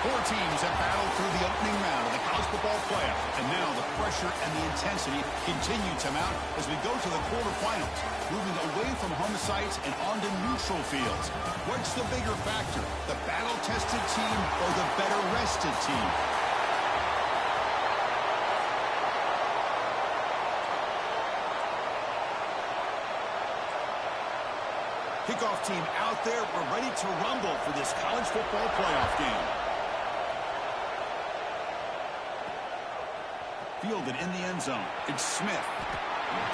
Four teams have battled through the opening round of the college football playoff, and now the pressure and the intensity continue to mount as we go to the quarterfinals, moving away from home sites and onto neutral fields. What's the bigger factor, the battle-tested team or the better-rested team? Kickoff team out there. We're ready to rumble for this college football playoff game. Fielded in the end zone. It's Smith.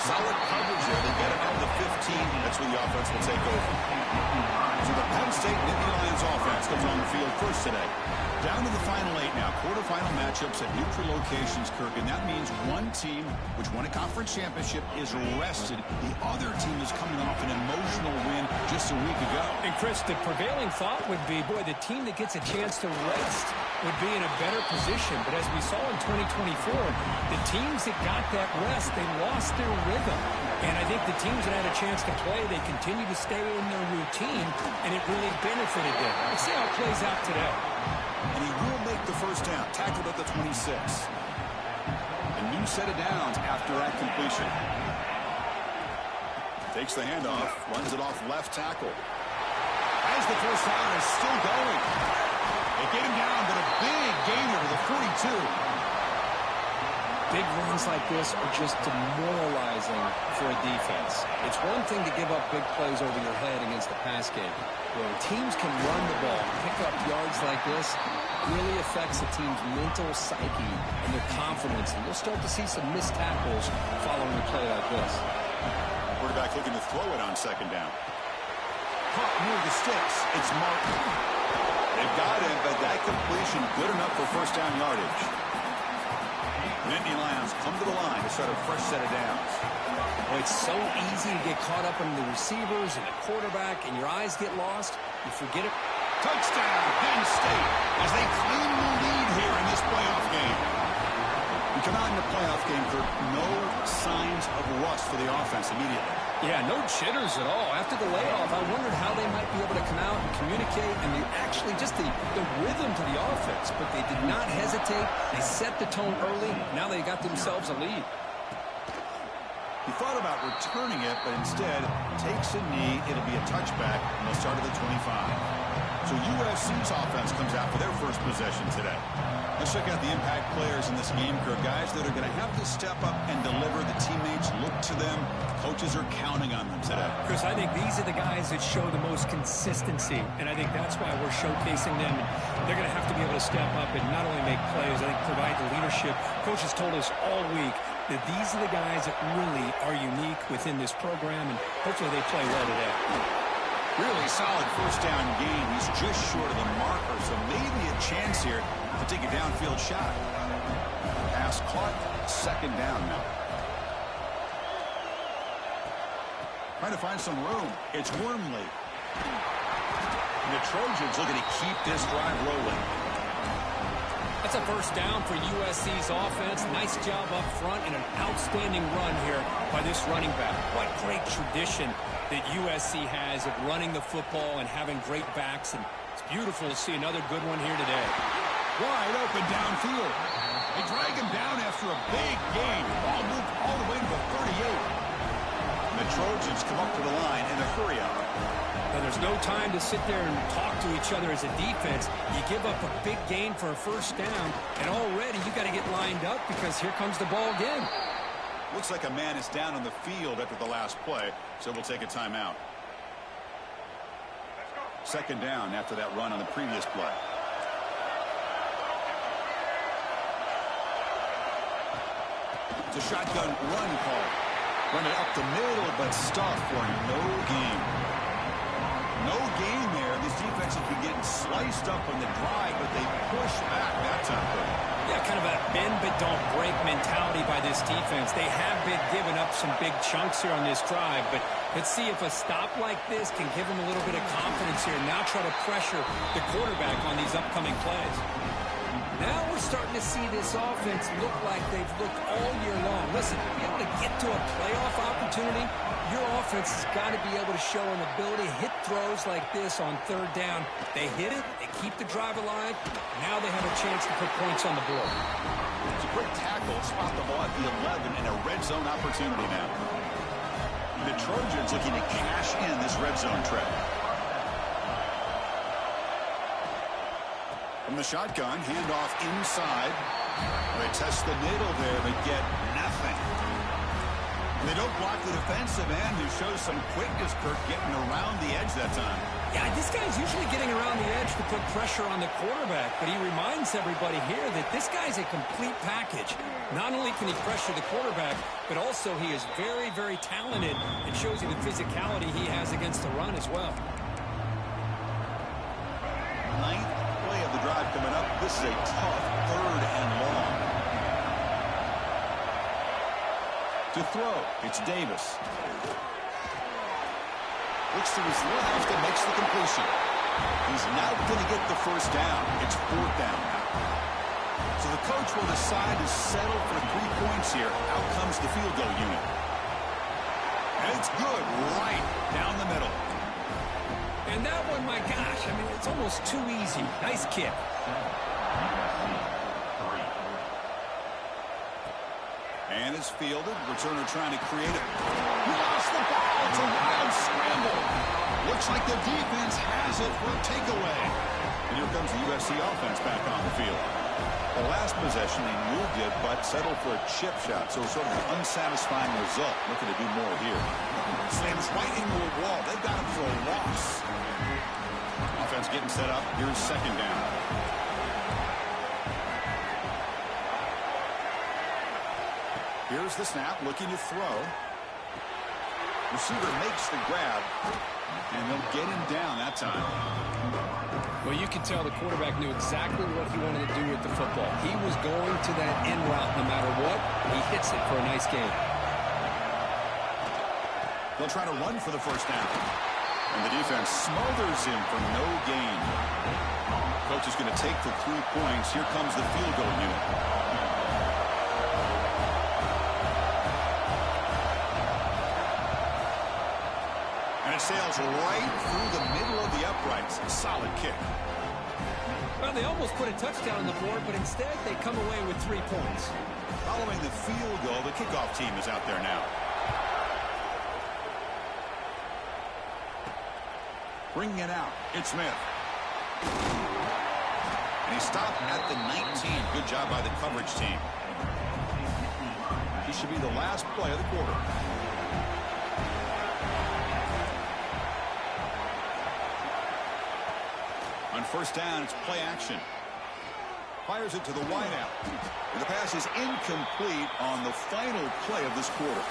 Solid coverage there. They get it up to 15. That's where the offense will take over. So the Penn State Nittany Lions offense comes on the field first today. Down to the final 8 now. Quarterfinal matchups at neutral locations, Kirk, and that means one team, which won a conference championship, is rested. The other team is coming off an emotional win just a week ago. And, Chris, the prevailing thought would be, boy, the team that gets a chance to rest would be in a better position. But as we saw in 2024, the teams that got that rest, they lost their rhythm. And I think the teams that had a chance to play, they continue to stay in their routine, and it really benefited them. Let's see how it plays out today. And he will make the first down, tackled at the 26. A new set of downs after that completion. Takes the handoff, runs it off left tackle. As the first down is still going. They get him down, but a big gainer to the 42. Big runs like this are just demoralizing for a defense. It's one thing to give up big plays over your head against the pass game. When teams can run the ball, pick up yards like this, really affects the team's mental psyche and their confidence. And you'll start to see some missed tackles following a play like this. Quarterback looking to throw it on second down. Caught near the sticks. It's Martin. They've got him, but that completion good enough for first down yardage. Nittany Lions come to the line to start a fresh set of downs. Well, it's so easy to get caught up in the receivers and the quarterback, and your eyes get lost. You forget it. Touchdown, Penn State, as they claim the lead here in this playoff game. We come out in the playoff game, Kirk, no signs of rust for the offense immediately. Yeah, no jitters at all. After the layoff, I wondered how they might be able to come out and communicate and actually just the rhythm to the offense. But they did not hesitate. They set the tone early. Now they got themselves a lead. He thought about returning it, but instead takes a knee. It'll be a touchback, and they'll start at the 25. So USC's offense comes out for their first possession today. Let's check out the impact players in this game, Kirk. Guys that are going to have to step up and deliver. The teammates look to them. Coaches are counting on them today. Chris, I think these are the guys that show the most consistency, and I think that's why we're showcasing them. And they're going to have to be able to step up and not only make plays, I think provide the leadership. Coaches told us all week that these are the guys that really are unique within this program, and hopefully they play well today. Really solid first down gain. He's just short of the marker, so maybe a chance here to take a downfield shot. Pass caught, second down now. Trying to find some room. It's Wormley. And the Trojans looking to keep this drive rolling. That's a first down for USC's offense. Nice job up front and an outstanding run here by this running back. What great tradition that USC has of running the football and having great backs. And it's beautiful to see another good one here today. Wide open downfield. They drag him down after a big gain. Ball moved all the way to the 38. And the Trojans come up to the line in a hurry up. Now, there's no time to sit there and talk to each other as a defense. You give up a big gain for a first down, and already you got to get lined up because here comes the ball again. Looks like a man is down on the field after the last play, so we'll take a timeout. Second down after that run on the previous play. It's a shotgun run call. Run it up the middle, but stuffed for no gain. No gain there. This defense has been getting sliced up on the drive, but they push back that time. Yeah, kind of a bend but don't break mentality by this defense. They have been giving up some big chunks here on this drive, but let's see if a stop like this can give them a little bit of confidence here. Now try to pressure the quarterback on these upcoming plays. Now we're starting to see this offense look like they've looked all year long. Listen, to be able to get to a playoff opportunity, your offense has got to be able to show an ability to hit throws like this on third down. They hit it, they keep the drive alive. Now they have a chance to put points on the board. It's a great tackle. Spot the ball at the 11 and a red zone opportunity now. The Trojans looking to cash in this red zone trap. From the shotgun, handoff inside. They test the middle there, but get nothing. They don't block the defensive end, who shows some quickness, Kirk, getting around the edge that time. Yeah, this guy's usually getting around the edge to put pressure on the quarterback, but he reminds everybody here that this guy's a complete package. Not only can he pressure the quarterback, but also he is very, very talented and shows you the physicality he has against the run as well. Ninth play of the drive coming up. This is a tough third and long. To throw, it's Davis. Looks to his left and makes the completion. He's not going to get the first down. It's fourth down now. So the coach will decide to settle for 3 points here. Out comes the field goal unit. And it's good right down the middle. And that one, my gosh, I mean, it's almost too easy. Nice kick. And it's fielded. Returner trying to create it. He lost the ball. It's a wild scramble. Looks like the defense has it for a takeaway. And here comes the USC offense back on the field. The last possession, they moved it, but settled for a chip shot. So sort of an unsatisfying result. Looking to do more here. Slams right into a wall. They've got him for a loss. Offense getting set up. Here's second down. Here's the snap, looking to throw. Receiver makes the grab, and they'll get him down that time. Well, you can tell the quarterback knew exactly what he wanted to do with the football. He was going to that end route no matter what. He hits it for a nice gain. They'll try to run for the first down. And the defense smothers him for no gain. Coach is going to take the 3 points. Here comes the field goal unit. Sails right through the middle of the uprights. Solid kick. Well, they almost put a touchdown on the board, but instead they come away with 3 points. Following the field goal, the kickoff team is out there now. Bringing it out, it's Smith. And he stopped at the 19. Good job by the coverage team. He should be the last play of the quarter. On first down, it's play action. Fires it to the wideout. And the pass is incomplete on the final play of this quarter.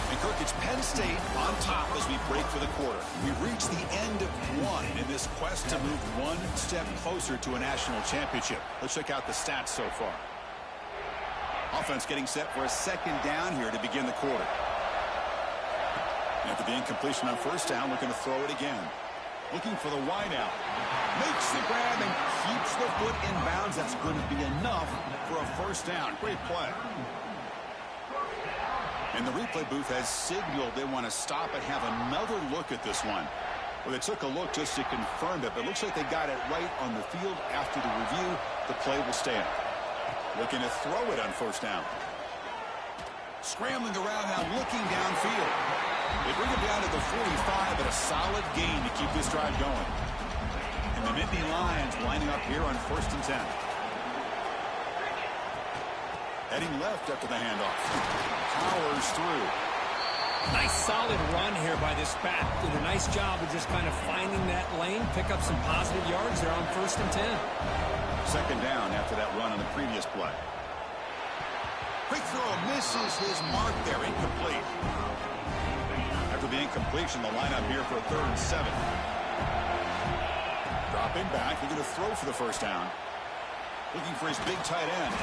And Kirk, it's Penn State on top as we break for the quarter. We've reached the end of one in this quest to move one step closer to a national championship. Let's check out the stats so far. Offense getting set for a second down here to begin the quarter. After the incompletion on first down, looking to throw it again. Looking for the wideout. Makes the grab and keeps the foot in bounds. That's going to be enough for a first down. Great play. And the replay booth has signaled they want to stop and have another look at this one. Well, they took a look just to confirm it, but it looks like they got it right on the field. After the review, the play will stand. Looking to throw it on first down. Scrambling around now, looking downfield. They bring it down to the 45, but a solid gain to keep this drive going. And the Nittany Lions lining up here on 1st and 10. Heading left after the handoff. Powers through. Nice solid run here by this back. Did a nice job of just kind of finding that lane, pick up some positive yards there on 1st and 10. Second down after that run on the previous play. Quick throw misses his mark there, incomplete. After the incompletion, the lineup here for a 3rd and 7. Dropping back, they're going to throw for the first down. Looking for his big tight end.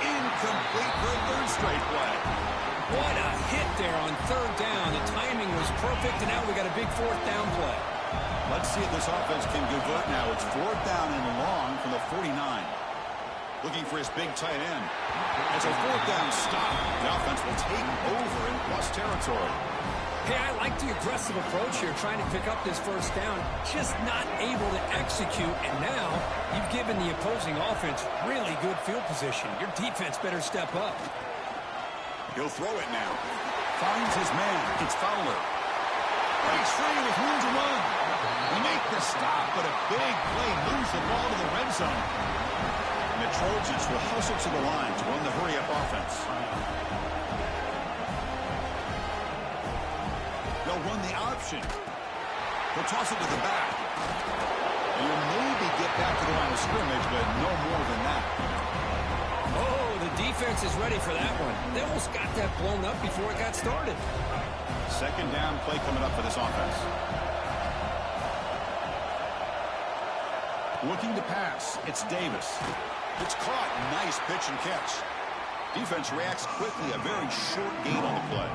Incomplete for a 3rd straight play. What a hit there on 3rd down. The timing was perfect, and now we got a big 4th down play. Let's see if this offense can convert now. It's 4th down and long from the 49. Looking for his big tight end. It's a fourth down stop. The offense will take over in plus territory. Hey, I like the aggressive approach here, trying to pick up this first down, just not able to execute, and now you've given the opposing offense really good field position. Your defense better step up. He'll throw it now. Finds his man. It's Fowler. Breaks free with room to run. They make the stop, but a big play moves the ball to the red zone. And the Trojans will hustle to the line to run the hurry-up offense. They'll run the option. They'll toss it to the back. And you'll maybe get back to the line of scrimmage, but no more than that. Oh, the defense is ready for that one. They almost got that blown up before it got started. Second down play coming up for this offense. Looking to pass. It's Davis. It's caught. Nice pitch and catch. Defense reacts quickly. A very short gain on the play.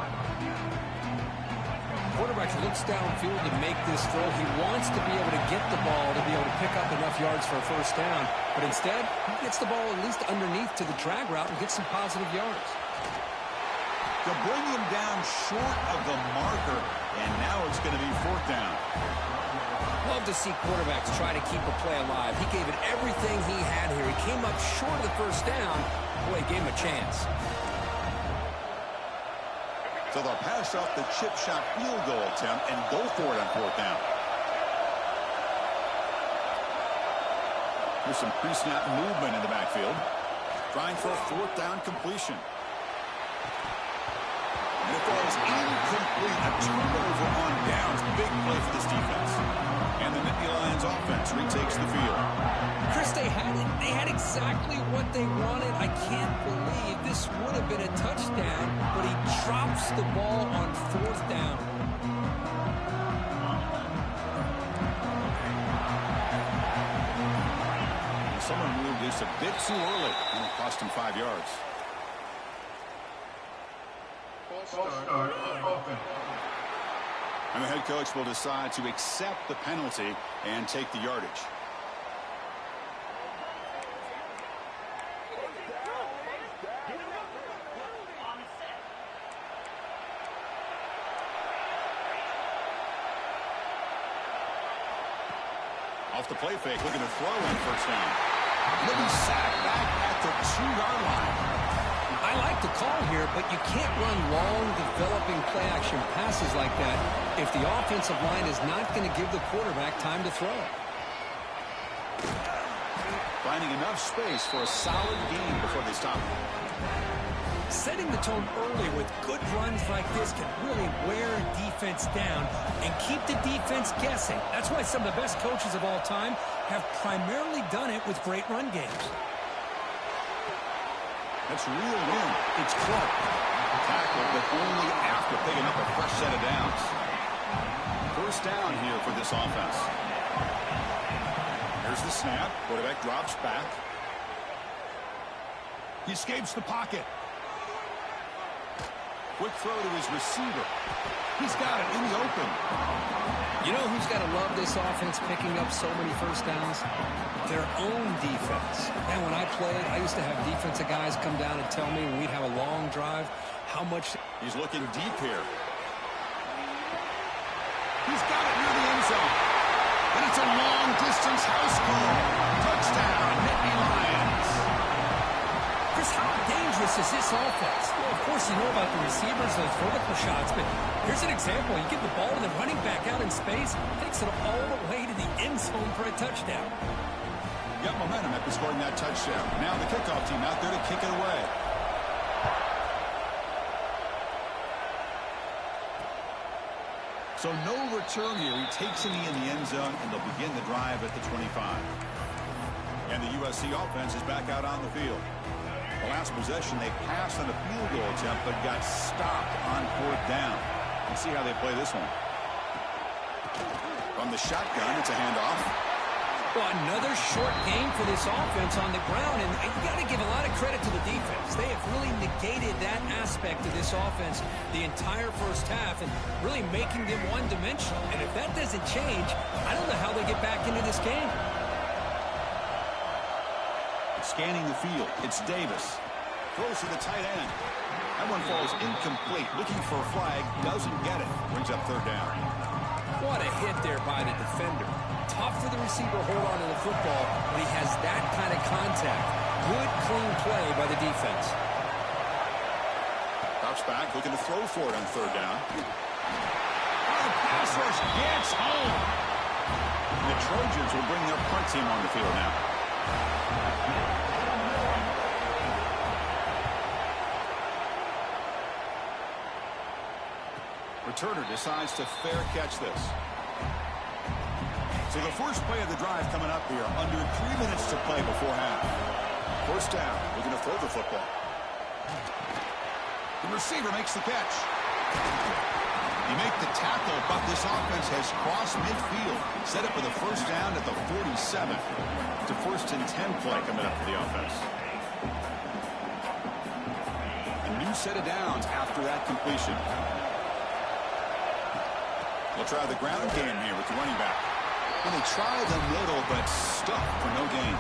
Quarterback looks downfield to make this throw. He wants to be able to get the ball to be able to pick up enough yards for a first down. But instead, he gets the ball at least underneath to the drag route and gets some positive yards. They'll bring him down short of the marker, and now it's going to be fourth down. Love to see quarterbacks try to keep a play alive. He gave it everything he had here. He came up short of the first down. Boy, he gave him a chance. So they'll pass off the chip shot field goal attempt and go for it on fourth down. There's some pre-snap movement in the backfield. Trying for a fourth down completion. And it falls incomplete. A turnover on downs. Big play for this defense. And the Nittany Lions offense retakes the field. Chris, they had exactly what they wanted. I can't believe this would have been a touchdown, but he drops the ball on fourth down. And someone moved this a bit too early, and it cost him 5 yards. And the head coach will decide to accept the penalty and take the yardage. Off the play fake, looking to throw in first down. He'll be sacked back at the 2-yard line. I like the call here, but you can't run long, developing play-action passes like that if the offensive line is not going to give the quarterback time to throw. Finding enough space for a solid gain before they stop. Setting the tone early with good runs like this can really wear a defense down and keep the defense guessing. That's why some of the best coaches of all time have primarily done it with great run games. That's reeled in. It's Clark. Tackled, but only after picking up a fresh set of downs. First down here for this offense. Here's the snap. Quarterback drops back. He escapes the pocket. Quick throw to his receiver. He's got it in the open. You know who's got to love this offense picking up so many first downs? Their own defense. And when I played, I used to have defensive guys come down and tell me when we'd have a long drive how much... He's looking deep here. He's got it near the end zone. And it's a long-distance house call. Touchdown, Nittany Lions. Chris, how dangerous is this offense? Well, of course, you know about the receivers, those vertical shots, but here's an example. You give the ball to the running back out in space, takes it all the way to the end zone for a touchdown. Got momentum after scoring that touchdown. Now the kickoff team out there to kick it away. So no return here. He takes it in the end zone, and they'll begin the drive at the 25. And the USC offense is back out on the field. The last possession, they passed on a field goal attempt, but got stopped on fourth down. Let's see how they play this one. From the shotgun, it's a handoff. Well, another short game for this offense on the ground, and you got to give a lot of credit to the defense. They have really negated that aspect of this offense the entire first half and really making them one-dimensional. And if that doesn't change, I don't know how they get back into this game. Scanning the field. It's Davis. Throws to the tight end. That one falls incomplete. Looking for a flag. Doesn't get it. Brings up third down. What a hit there by the defender. Tough for the receiver to hold on to the football when he has that kind of contact. Good, clean play by the defense. Drops back, looking to throw for it on third down. The pass rush gets home. And the Trojans will bring their punt team on the field now. Returner decides to fair catch this. So the first play of the drive coming up here. Under 3 minutes to play before half. First down. Looking to throw the football. The receiver makes the catch. You make the tackle, but this offense has crossed midfield. Set up with a first down at the 47. It's a 1st and 10 play coming up for the offense. A new set of downs after that completion. They'll try the ground game here with the running back. And they try the middle, but stuck for no gain.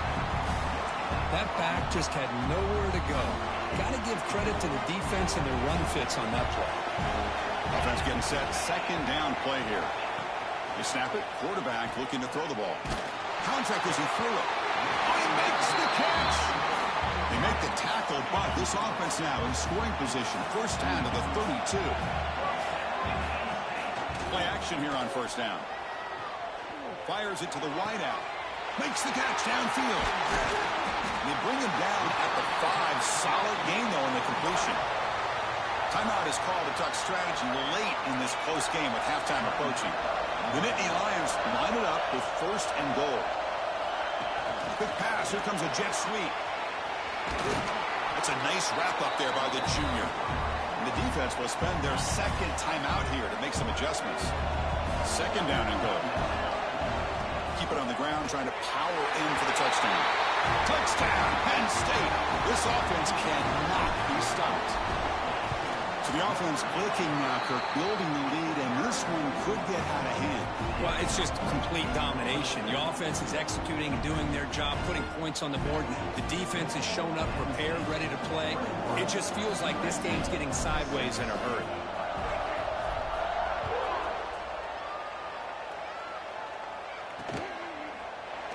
That back just had nowhere to go. Got to give credit to the defense and their run fits on that play. Offense getting set. Second down play here. They snap it. Quarterback looking to throw the ball. Contact as he threw it. Oh, he makes the catch. They make the tackle, but this offense now in scoring position. First down to the 32. Play action here on first down. Fires it to the wideout. Makes the catch downfield. They bring him down at the 5. Solid gain, though, in the completion. Timeout is called to talk strategy late in this close game with halftime approaching. The Nittany Lions line it up with 1st and goal. Quick pass. Here comes a jet sweep. That's a nice wrap-up there by the junior. And the defense will spend their second timeout here to make some adjustments. Second down and goal. Keep it on the ground, trying to power in for the touchdown. Touchdown, Penn State. This offense cannot be stopped. So the offense clicking now, Kirk, building the lead, and this one could get out of hand. Well, it's just complete domination. The offense is executing and doing their job, putting points on the board. The defense has shown up, prepared, ready to play. It just feels like this game's getting sideways in a hurry.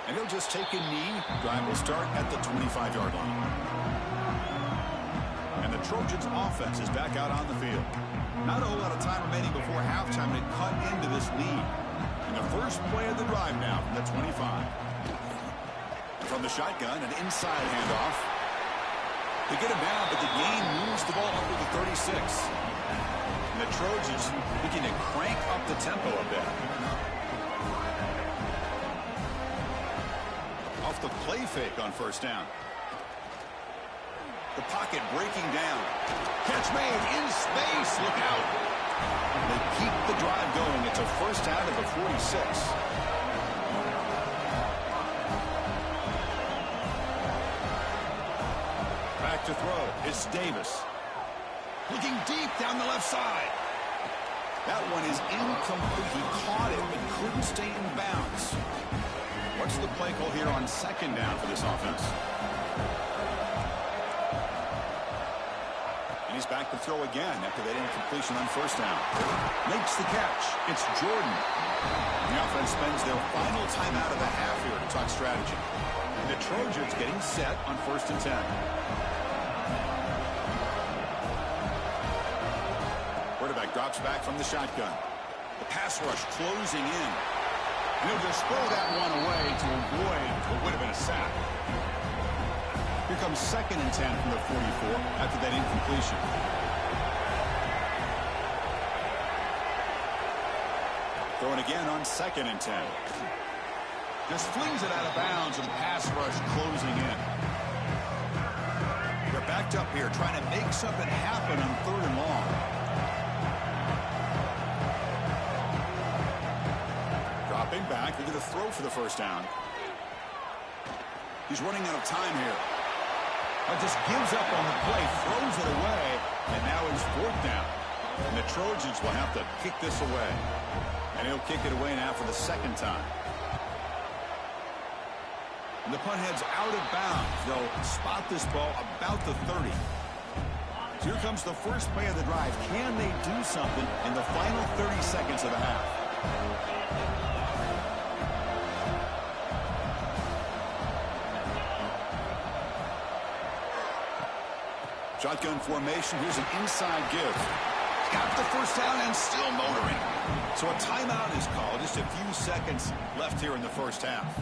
And he'll just take a knee. Drive will start at the 25-yard line. And the Trojans' offense is back out on the field. Not a whole lot of time remaining before halftime to cut into this lead. And the first play of the drive now from the 25. From the shotgun, an inside handoff. They get him down, but the gain moves the ball up to the 36. And the Trojans looking to crank up the tempo a bit. Off the play fake on first down. The pocket breaking down. Catch made in space. Look out. They keep the drive going. It's a first down at the 46. Back to throw. It's Davis. Looking deep down the left side. That one is incomplete. He caught it but couldn't stay in bounds. What's the play call here on second down for this offense? And he's back to throw again after that incompletion on first down. Makes the catch. It's Jordan. The offense spends their final timeout of the half here to talk strategy. The Trojans getting set on 1st and 10. Quarterback drops back from the shotgun. The pass rush closing in. And he'll just throw that one away to avoid what would have been a sack. Here comes 2nd and 10 from the 44 after that incompletion. Throwing again on 2nd and 10. Just flings it out of bounds and pass rush closing in. They're backed up here trying to make something happen on 3rd and long. Dropping back, they're going to throw for the first down. He's running out of time here. Just gives up on the play, throws it away, and now it's 4th down. And the Trojans will have to kick this away. And he'll kick it away now for the 2nd time. And the punt heads out of bounds. They'll spot this ball about the 30. So here comes the first play of the drive. Can they do something in the final 30 seconds of the half? Shotgun formation. Here's an inside give. Got the first down and still motoring. So a timeout is called. Just a few seconds left here in the first half.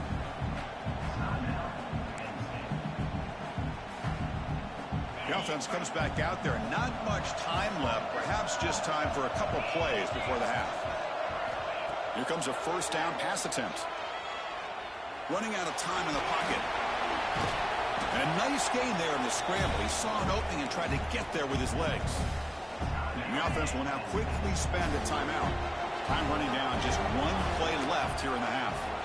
The offense comes back out there. Not much time left. Perhaps just time for a couple plays before the half. Here comes a first down pass attempt. Running out of time in the pocket. And a nice gain there in the scramble. He saw an opening and tried to get there with his legs. And the offense will now quickly spend a timeout. Time running down. Just one play left here in the half.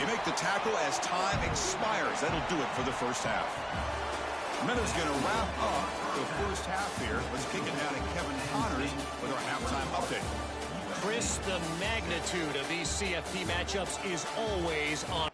They make the tackle as time expires. That'll do it for the first half. Minuta's going to wrap up the first half here. Let's kick it down to Kevin Connors with our halftime update. Chris, the magnitude of these CFP matchups is always on.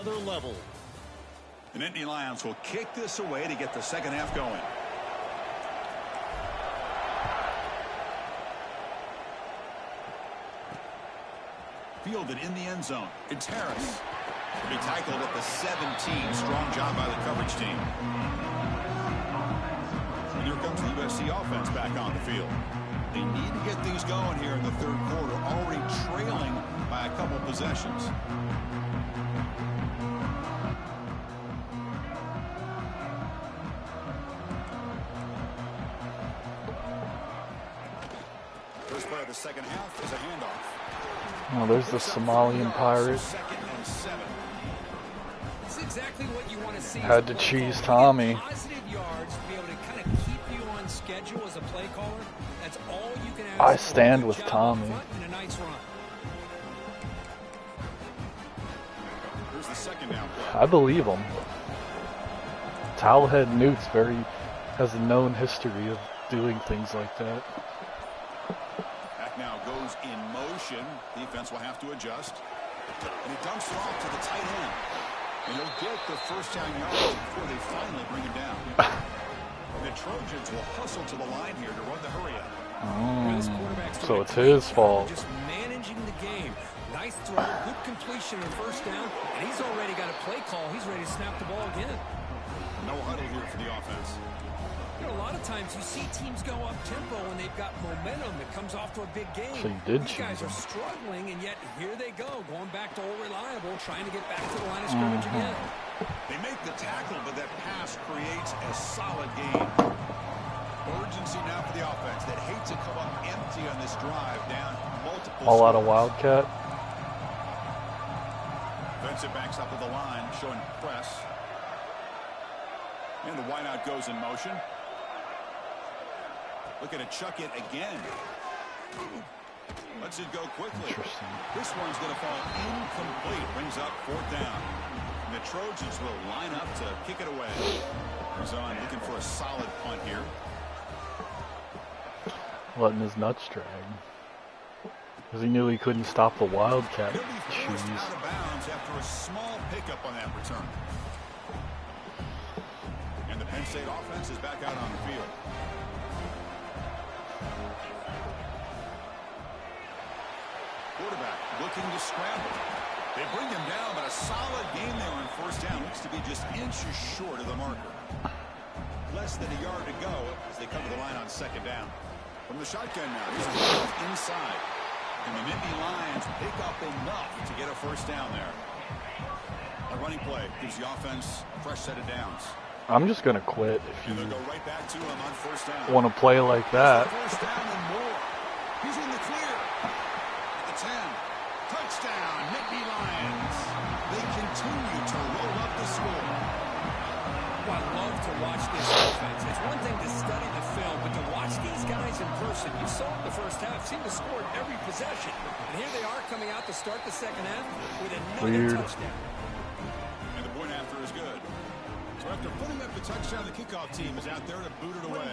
another level. The Nittany Lions will kick this away to get the second half going. Fielded in the end zone. It's Harris. He'll be tackled at the 17. Strong job by the coverage team. And here comes the USC offense back on the field. They need to get things going here in the third quarter, already trailing by a couple possessions. First play of the second half is a handoff. Oh, there's the Somalian pirate. Second and 7. It's exactly what you want to see. Had to cheese Tommy. Positive yards to be able to kind of keep you on schedule as a play caller. That's all you can ask. I stand with Good job Tommy. up front and a nice run. Here's the second down play. I believe him. Towelhead Newt's has a known history of doing things like that. Back now goes in motion. Defense will have to adjust. And he dumps it off to the tight end. And he'll get the first down yards before they finally bring him down. And the Trojans will hustle to the line here to run the hurry up. So it's his fault. Just managing the game. Nice throw, good completion and first down, and he's already got a play call. He's ready to snap the ball again. No huddle here for the offense. You know, a lot of times you see teams go up tempo when they've got momentum that comes off to a big game. So you did These choose guys him. are struggling, and yet here they go, going back to old reliable, trying to get back to the line of scrimmage again. They make the tackle, but that pass creates a solid gain. Urgency now for the offense that hates to come up empty on this drive, down multiple All out of scores. Wildcat. Defensive backs up to the line, showing press. And the wideout goes in motion. Looking to chuck it again. Lets it go quickly. Interesting. This one's going to fall incomplete. Brings up fourth down. And the Trojans will line up to kick it away. He's on looking for a solid punt here. Letting his nuts drag. Because he knew he couldn't stop the Wildcat. He'll be forced Jeez. out of bounds after a small pickup on that return. And the Penn State offense is back out on the field. Quarterback looking to scramble. They bring him down, but a solid game there on first down. Looks to be just inches short of the marker. Less than a yard to go as they come to the line on second down. From the shotgun now, here's the inside. And the Nittany Lions pick up enough to get a first down there. A running play gives the offense a fresh set of downs. I'm just going to quit if And you they'll go right back to him on first down. want to play like that. First down and more. He's in the clear. At the 10. Touchdown, Nittany Lions. They continue to roll up the score. I love to watch this offense. It's one thing to study the film, but to watch these guys in person, you saw in the first half, seemed to score every possession. And here they are coming out to start the second half with another touchdown. And the point after is good. So after putting up the touchdown, the kickoff team is out there to boot it away.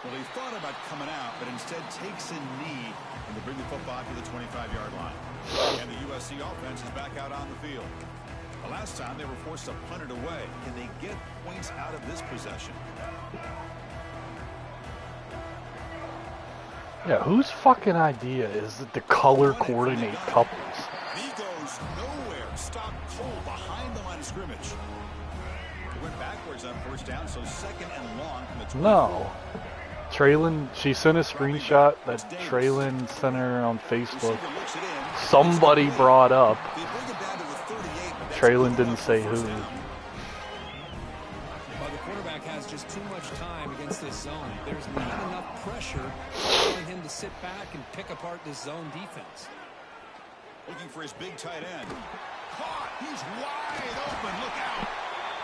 Well, he thought about coming out, but instead takes a knee and to bring the football to the 25-yard line. And the USC offense is back out on the field. The last time they were forced to punt it away. Can they get points out of this possession? Yeah, whose fucking idea is it to color coordinate couples? He goes nowhere. Stopped cold behind the line of scrimmage. He went backwards on first down, so second and long from the 24. No. Traylon, she sent a screenshot that Traylon sent her on Facebook. Receiver looks it in. Somebody brought up. They bring it down to the 38, but that's Traylon good didn't for say first who. down. Well, the quarterback has just too much time against this zone. There's not enough pressure allowing him to sit back and pick apart this zone defense. Looking for his big tight end. Caught. He's wide open. Look out.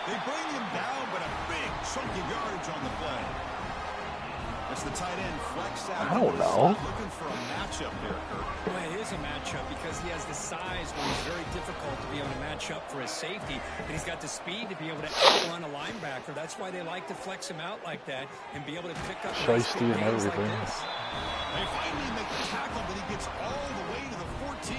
They bring him down, but a big chunk of yardage on the play. It's the tight end flexed out. I don't know. Looking for a matchup there, Kirk. Well, it is a matchup because he has the size where it's very difficult to be able to match up for his safety. And he's got the speed to be able to outrun a linebacker. That's why they like to flex him out like that and be able to pick up nice Shiesty and gains like everything. this. They finally make the tackle, but he gets all the way to the 14.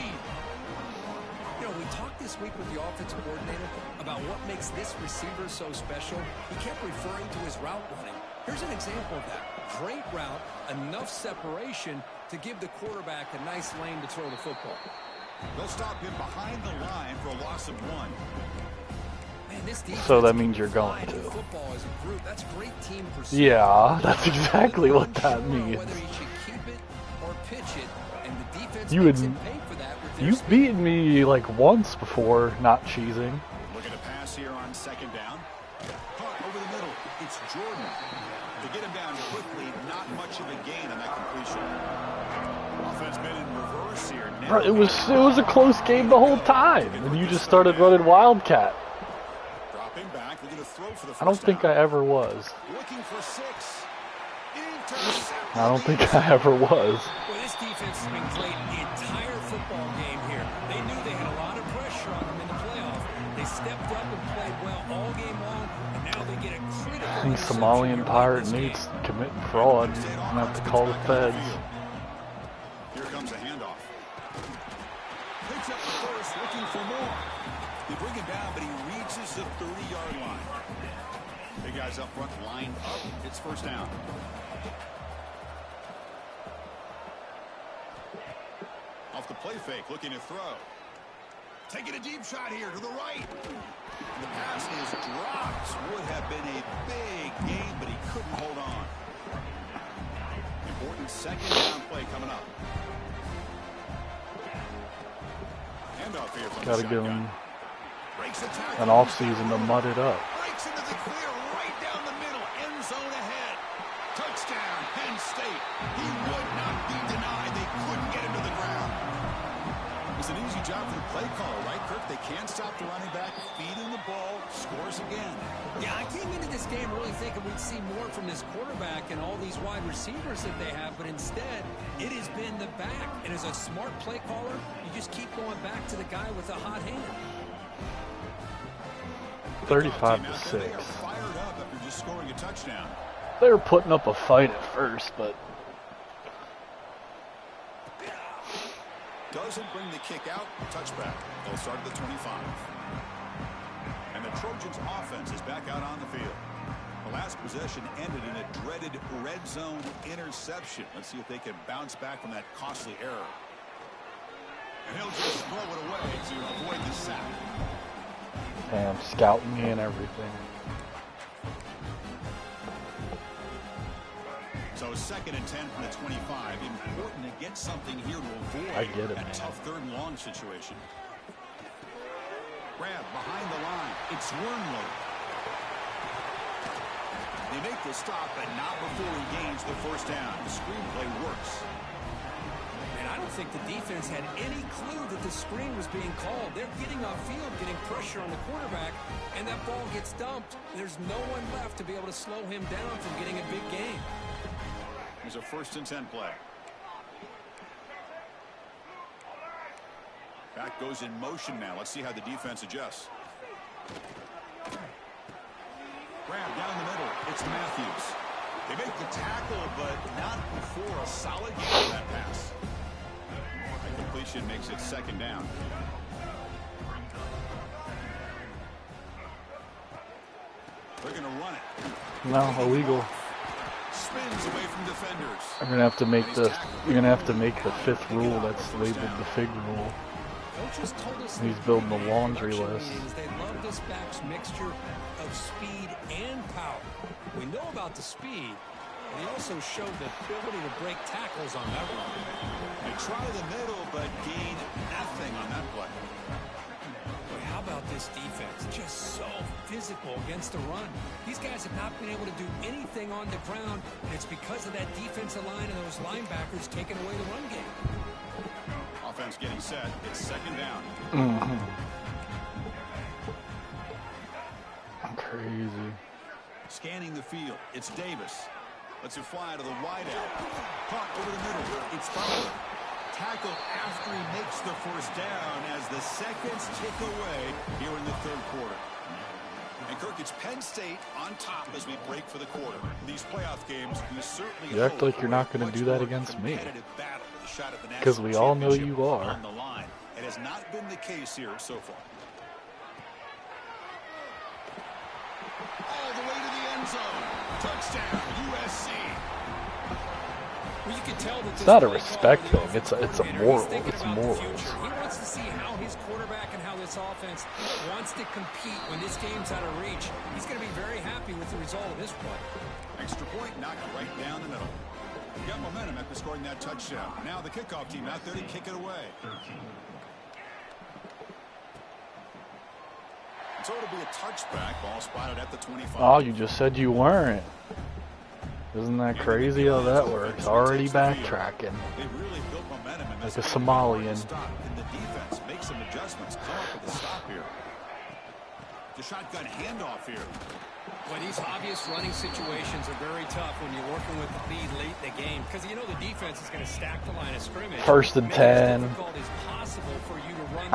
You know, we talked this week with the offensive coordinator about what makes this receiver so special. He kept referring to his route running. Here's an example of that. Great route, enough separation to give the quarterback a nice lane to throw the football. They'll stop him behind the line for a loss of 1. Man, this So that means you're going to. Football as a group. That's great team pursuit. Yeah, that's exactly what that means. Whether he should keep it or pitch it, and the defense You makes would- him pay for that with their You've speed. beaten me like once before, not cheesing. Looking to pass here on 2nd down. Caught over the middle. It's Jordan. To get him down quickly, not much of a gain on that completion. Offense been in reverse here. Bro, it was a close game the whole time, and you just started running Wildcat. Dropping back, looking to throw for the first I don't think I ever was. Looking for 6. Intercepted. I don't think I ever was. Well, this defense has been great the entire football game here. They knew they had a lot of pressure on them in the playoff. They stepped up and played well all game long, and now they get a critical I think interception Somalian here late in pirate this game. needs committing fraud. I'm gonna have to call the feds. Here comes a handoff. Picks up the first, looking for more. They bring him down, but he reaches the 30-yard line. Big guys up front, lined up. It's 1st down. Off the play fake, looking to throw. Taking a deep shot here to the right. The pass is dropped. Would have been a big gain, but he couldn't hold on. Important 2nd down play coming up. Handoff here from Gotta the give shotgun. him Breaks the tackle. an off season to mud it up. Breaks into the clear right down the middle. End zone ahead. Touchdown, Penn State. He would not be denied. They couldn't get him to the ground. It's an easy job for the play caller, right, Kirk? They can't stop the running back. Feed him the ball. Scores again. Yeah, I came into this game really thinking we'd see more from this quarterback and all these wide receivers that they have, but instead, it has been the back. And as a smart play caller, you just keep going back to the guy with a hot hand. 35 Team to out there, they 6. are fired up after just scoring a touchdown. They were putting up a fight at first, but Doesn't bring the kick out. Touchback. They'll start at the 25. And the Trojans offense is back out on the field. The last possession ended in a dreaded red zone interception. Let's see if they can bounce back from that costly error. And he'll just throw it away to avoid the sack. damn, scouting me and everything. So 2nd and 10 from the 25. Important to get something here to avoid I get it, that man. tough 3rd and long situation. Grab behind the line. It's Wormley. They make the stop, but not before he gains the 1st down. The screenplay works. And I don't think the defense had any clue that the screen was being called. They're getting off field, getting pressure on the quarterback, and that ball gets dumped. There's no one left to be able to slow him down from getting a big gain. Here's a 1st and 10 play. Back goes in motion now. Let's see how the defense adjusts. Grab down the middle. It's Matthews. They make the tackle, but not before a solid gain on that pass. The completion makes it 2nd down. They're going to run it. No, illegal. Spins away from defenders. I'm gonna have to make the. You're gonna have to make the 5th rule that's labeled the Fig rule. Coaches told us He's that building the in laundry production list. meetings They love this back's mixture of speed and power. We know about the speed, but he also showed the ability to break tackles on that run. They try the middle, but gain nothing on that play. Boy, how about this defense? Just so physical against the run. These guys have not been able to do anything on the ground, and it's because of that defensive line and those linebackers taking away the run game. Offense getting set. It's 2nd down. Crazy. Scanning the field. It's Davis. Lets it fly to the wideout. Caught over the middle. It's Butler. Tackled after he makes the 1st down as the seconds tick away here in the 3rd quarter. And Kirk, it's Penn State on top as we break for the quarter. In these playoff games, you certainly You act like you're not going to do that against me. Because we all know you are. On the line. It has not been the case here so far. All the way to the end zone. Touchdown, USC. Well, you can tell that it's not a respect thing. It's a moral. It's morals. He wants to see how his quarterback and how this offense wants to compete when this game's out of reach. He's going to be very happy with the result of this play. Extra point knocked right down the middle. Got momentum after scoring that touchdown. Now the kickoff team out there to kick it away. So it'll be a touchback. Ball spotted at the 25. Oh, you just said you weren't. Isn't that crazy how that works? Already backtracking. Like a Somalian. And the defense makes some adjustments. Come up with a stop here. The shotgun handoff here. Well, these obvious running situations are very tough when you're working with the lead late in the game because you know the defense is going to stack the line of scrimmage. First and 10.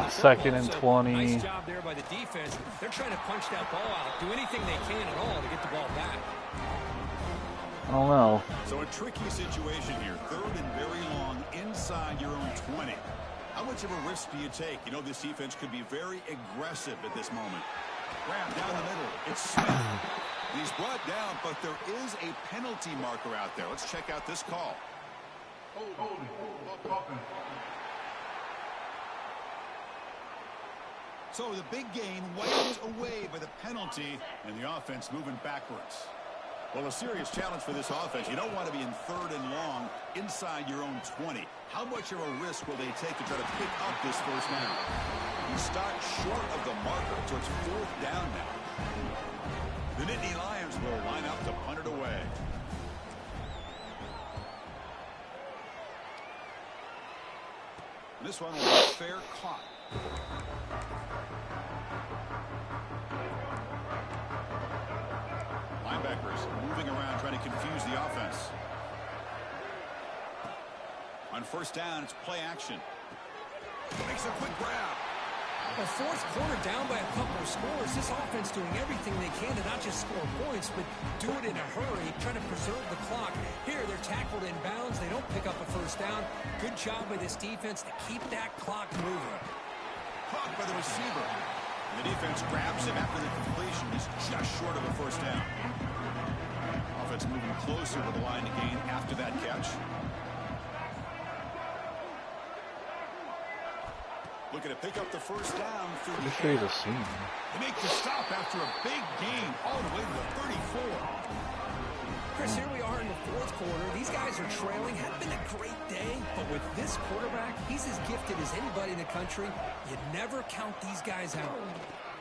Second and 20. Nice job there by the defense. They're trying to punch that ball out, do anything they can at all to get the ball back. I don't know. So a tricky situation here. Third and very long inside your own 20. How much of a risk do you take? You know this defense could be very aggressive at this moment. Grab down the middle. It's Smith. He's brought down, but there is a penalty marker out there. Let's check out this call. So the big gain wiped away by the penalty, and the offense moving backwards. Well, a serious challenge for this offense. You don't want to be in third and long inside your own 20. How much of a risk will they take to try to pick up this first down? He starts short of the marker, so it's fourth down now. The Nittany Lions will line up to punt it away. This one will be fair caught. Linebackers moving around trying to confuse the offense. On first down, it's play action. Makes a quick grab. A fourth quarter down by a couple of scores. This offense doing everything they can to not just score points, but do it in a hurry, trying to preserve the clock. Here, they're tackled in bounds. They don't pick up a first down. Good job by this defense to keep that clock moving. Caught by the receiver. And the defense grabs him after the completion. He's just short of a first down. Offense moving closer to the line to gain after that catch. Looking to pick up the first down through the Pretty sure he's a senior. They make the stop after a big gain all the way to the 34. Chris, here we are in the fourth quarter. These guys are trailing. Hadn't been a great day, but with this quarterback, he's as gifted as anybody in the country. You never count these guys out.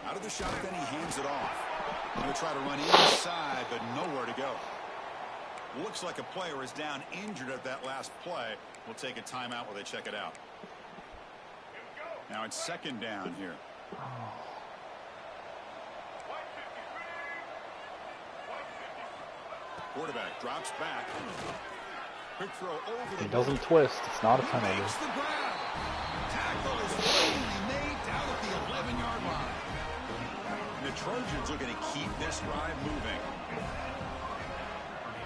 Out of the shotgun, he hands it off. Going to try to run inside, but nowhere to go. Looks like a player is down injured at that last play. We'll take a timeout while they check it out. Now it's second down here. Quarterback drops back. Quick throw over the. He doesn't twist. It's not a penalty. Makes the grab. Tackle is finally made down at the 11-yard line. And the Trojans are going to keep this drive moving.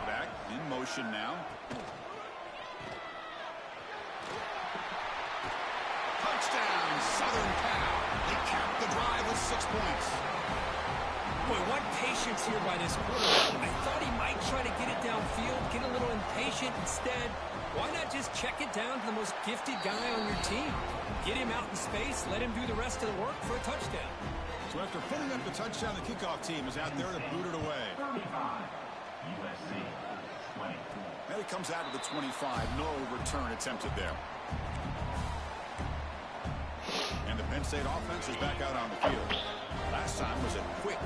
Back in motion now. Touchdown, Southern Cal. They cap the drive with 6 points. Boy, what patience here by this quarterback. I thought he might try to get it downfield, get a little impatient. Instead, why not just check it down to the most gifted guy on your team? Get him out in space, let him do the rest of the work for a touchdown. So after putting up the touchdown, the kickoff team is out there to boot it away. And it comes out of the 25. No return attempted there. And the Penn State offense is back out on the field. Last time was a quick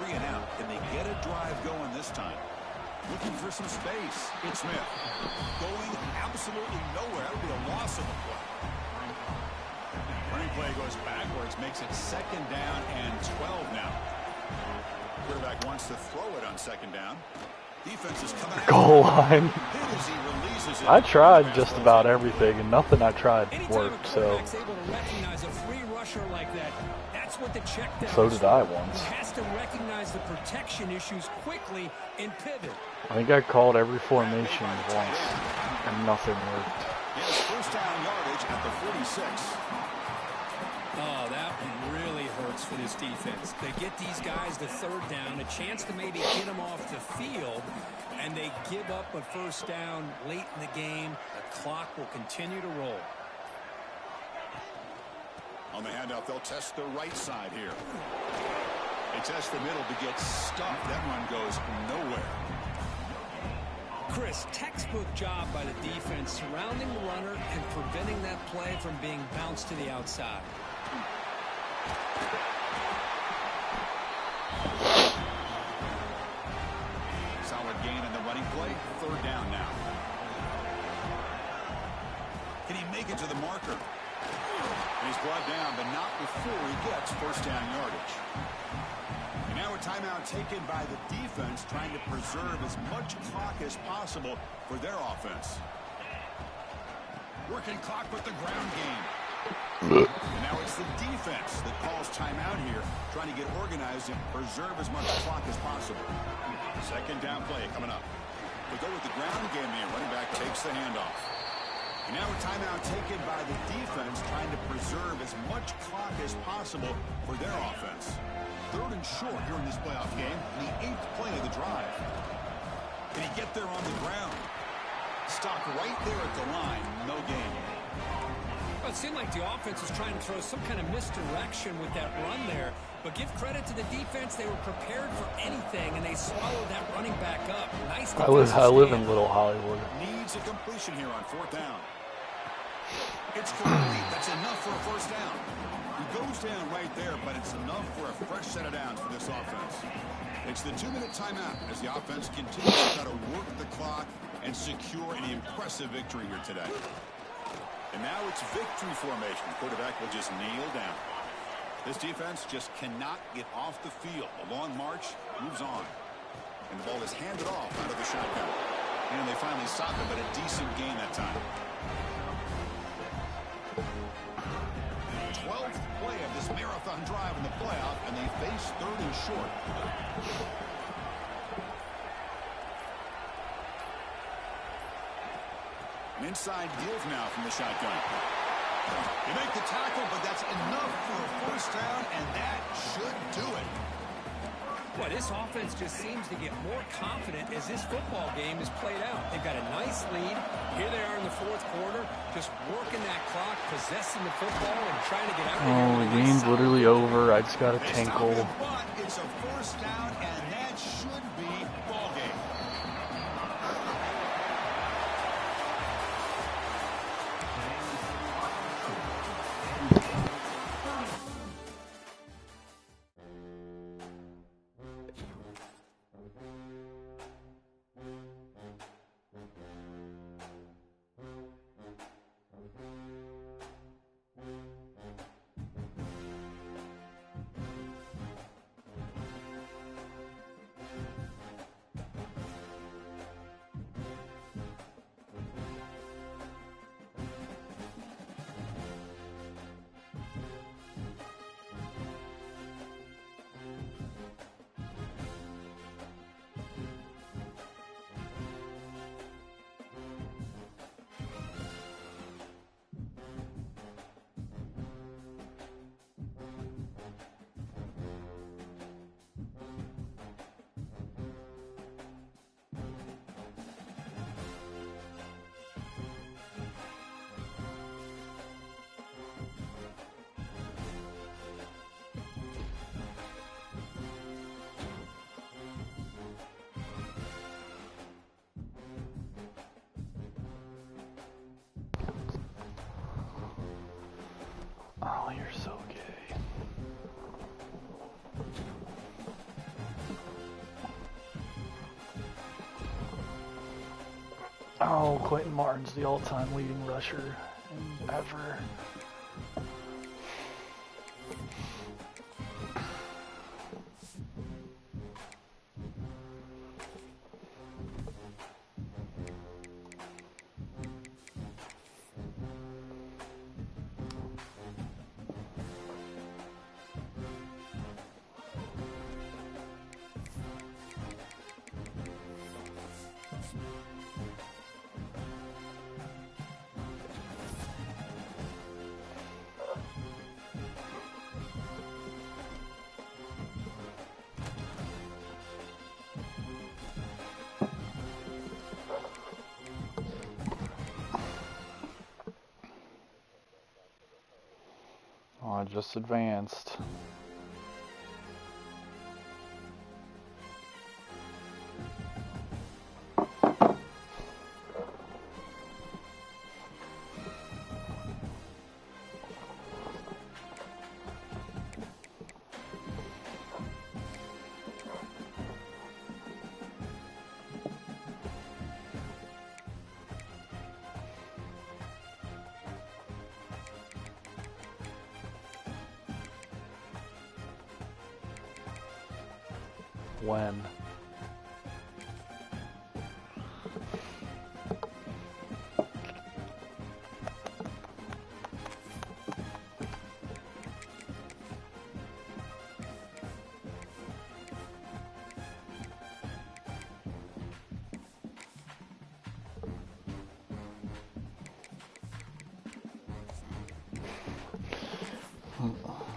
3 and out. Can they get a drive going this time? Looking for some space. It's Smith. Going absolutely nowhere. That would be a loss of the play. Running play goes backwards. Makes it second down and 12 now. Quarterback wants to throw it on second down. Defense is coming out. Goal line. I tried just about everything, and nothing I tried worked. So Able to recognize a free rusher like that That's what the check down So is did for. I once. He has to recognize the protection issues quickly and pivot. I think I called every formation once, and nothing worked. Yes, first down yardage at the 46. Oh, that one really hurts for this defense. They get these guys the third down, a chance to maybe get them off the field, and they give up a first down late in the game. The clock will continue to roll. On the handoff, they'll test the right side here. They test the middle to get stuffed. That run goes nowhere. Chris, textbook job by the defense surrounding the runner and preventing that play from being bounced to the outside. Solid gain in the running play. Third down now. Can he make it to the marker? And he's brought down, but not before he gets first down yardage. And now a timeout taken by the defense, trying to preserve as much clock as possible for their offense. Working clock with the ground game. And now it's the defense that calls timeout here, trying to get organized and preserve as much clock as possible. Second down play coming up. They go with the ground game here. Running back takes the handoff. And now a timeout taken by the defense, trying to preserve as much clock as possible for their offense. Third and short here in this playoff game, the 8th play of the drive. Can he get there on the ground? Stopped right there at the line, no gain. Well, it seemed like the offense was trying to throw some kind of misdirection with that run there. But give credit to the defense. They were prepared for anything, and they swallowed that running back up. Nice defensive I live in stand. Little Hollywood. Needs a completion here on fourth down. It's complete. That's enough for a first down. He goes down right there, but it's enough for a fresh set of downs for this offense. It's the 2-minute timeout as the offense continues to try to work the clock and secure an impressive victory here today. And now it's victory formation. The quarterback will just kneel down. This defense just cannot get off the field. The long march moves on. And the ball is handed off out of the shotgun. And they finally stop it, but a decent gain that time. 12th play of this marathon drive in the playoff, and they face third and short. An inside deals now from the shotgun. They make the tackle, but that's enough for a first down, and that should do it. Boy, this offense just seems to get more confident as this football game is played out. They've got a nice lead. Here they are in the fourth quarter, just working that clock, possessing the football, and trying to get out of here. Oh, the game's literally over. I just got a They tinkle. stop it, but it's a first down, and that should be ball game. Oh, you're so gay. Oh, Quentin Martin's the all-time leading rusher ever. I just advanced. When?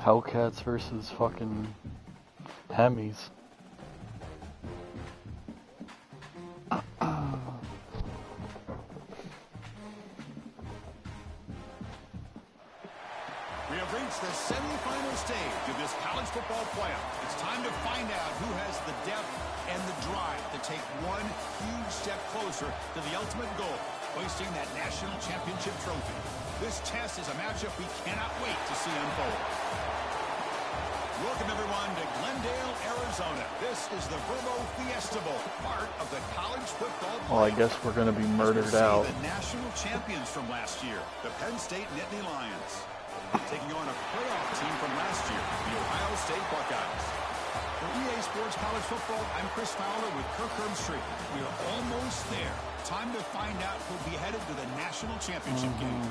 Hellcats versus fucking Hemis. We have reached the semifinal stage of this college football playoff. It's time to find out who has the depth and the drive to take one huge step closer to the ultimate goal, hoisting that national championship trophy. This test is a matchup we cannot wait to see unfold. Welcome, everyone, to Glendale, Arizona. This is the Verbo Fiesta Bowl, part of the college football playoff. Well, I guess we're going to be murdered out. The national champions from last year, the Penn State Nittany Lions, taking on a playoff team from last year, the Ohio State Buckeyes. For EA Sports College Football, I'm Chris Fowler with Kirk Herbstreit. We are almost there. Time to find out who'll be headed to the national championship game.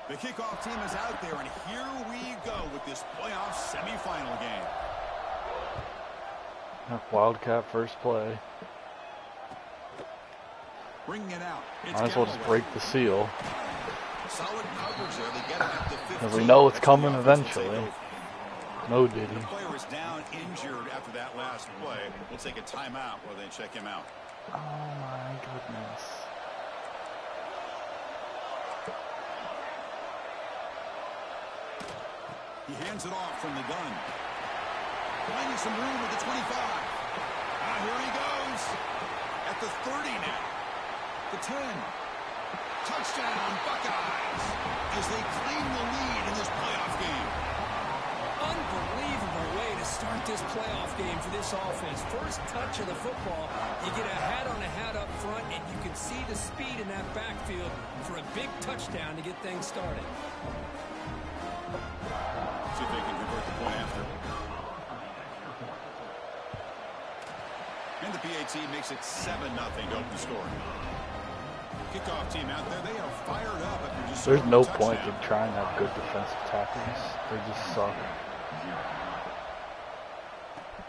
The kickoff team is out there, and here we go with this playoff semifinal game. Wildcat first play. Bringing it out. Might as well just break the seal. Solid coverage there. They get it at the 15. Because we know it's coming eventually. No diddy. The player is down injured after that last play. We'll take a timeout while they check him out. Oh my goodness. He hands it off from the gun. Finding some room at the 25. Here he goes. At the 30 now. The 10. Touchdown, Buckeyes. As they claim the lead in this playoff game. Unbelievable way to start this playoff game for this offense. First touch of the football, you get a hat on a hat up front, and you can see the speed in that backfield for a big touchdown to get things started. See if they can convert the point after. And the PAT makes it 7-0 to open the score. Kickoff team out there, they are fired up after just There's no point in trying to have good defensive tackles. They just suck.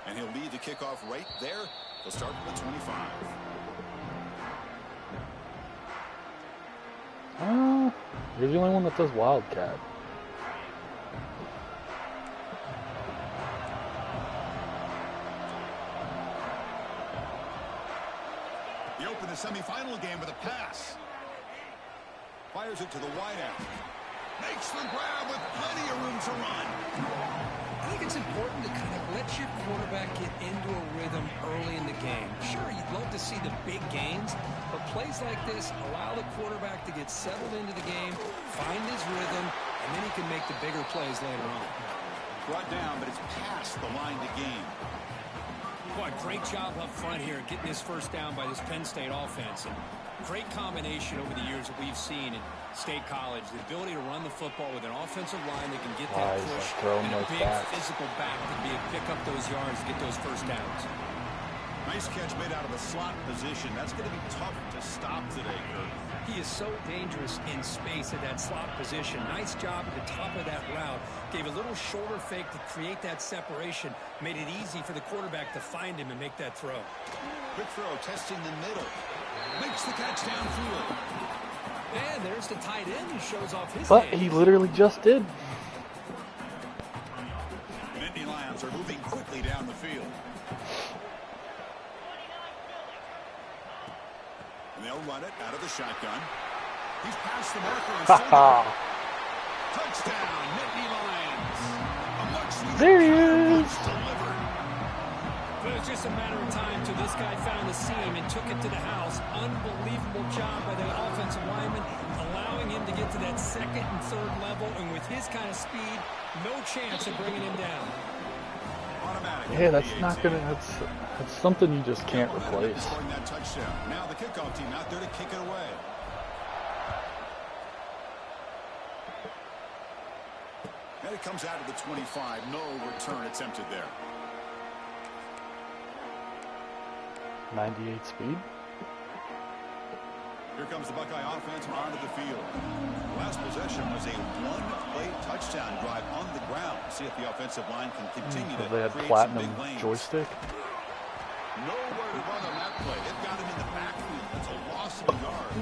And he'll lead the kickoff right there. They'll start with the 25. You're the only one that does Wildcat. He opened the semifinal game with a pass. Fires it to the wideout. Makes the grab with plenty of room to run. I think it's important to kind of let your quarterback get into a rhythm early in the game. Sure, you'd love to see the big gains, but plays like this allow the quarterback to get settled into the game, find his rhythm, and then he can make the bigger plays later on. Brought down, but it's past the line to gain. Boy, great job up front here getting this first down by this Penn State offense. And great combination over the years that we've seen in State College. The ability to run the football with an offensive line that can get that push and a big physical back to be able to pick up those yards to get those first downs. Nice catch made out of the slot position. That's going to be tough to stop today, Kurt. He is so dangerous in space at that slot position. Nice job at the top of that route. Gave a little shoulder fake to create that separation. Made it easy for the quarterback to find him and make that throw. Quick throw, testing the middle. Makes the catch downfield. And there's the tight end who shows off his But game. he literally just did. The Nittany Lions are moving quickly down the field. And they'll run it out of the shotgun. He's past the marker and touchdown, Nittany Lions. There he is. But it was just a matter of time till this guy found the seam and took it to the house. Unbelievable job by the offensive lineman, allowing him to get to that second and third level. And with his kind of speed, no chance of bringing him down. Yeah, that's not gonna. That's something you just can't replace. That touchdown. Now the kickoff team out there to kick it away. And it comes out of the 25. No return attempted there. 98 speed. Here comes the Buckeye offense onto the field. Last possession was a one-play touchdown drive on the ground. See if the offensive line can continue to They had create platinum some big lanes. joystick. Nowhere to run on that play. They've got him in the backfield. That's a loss of a yard.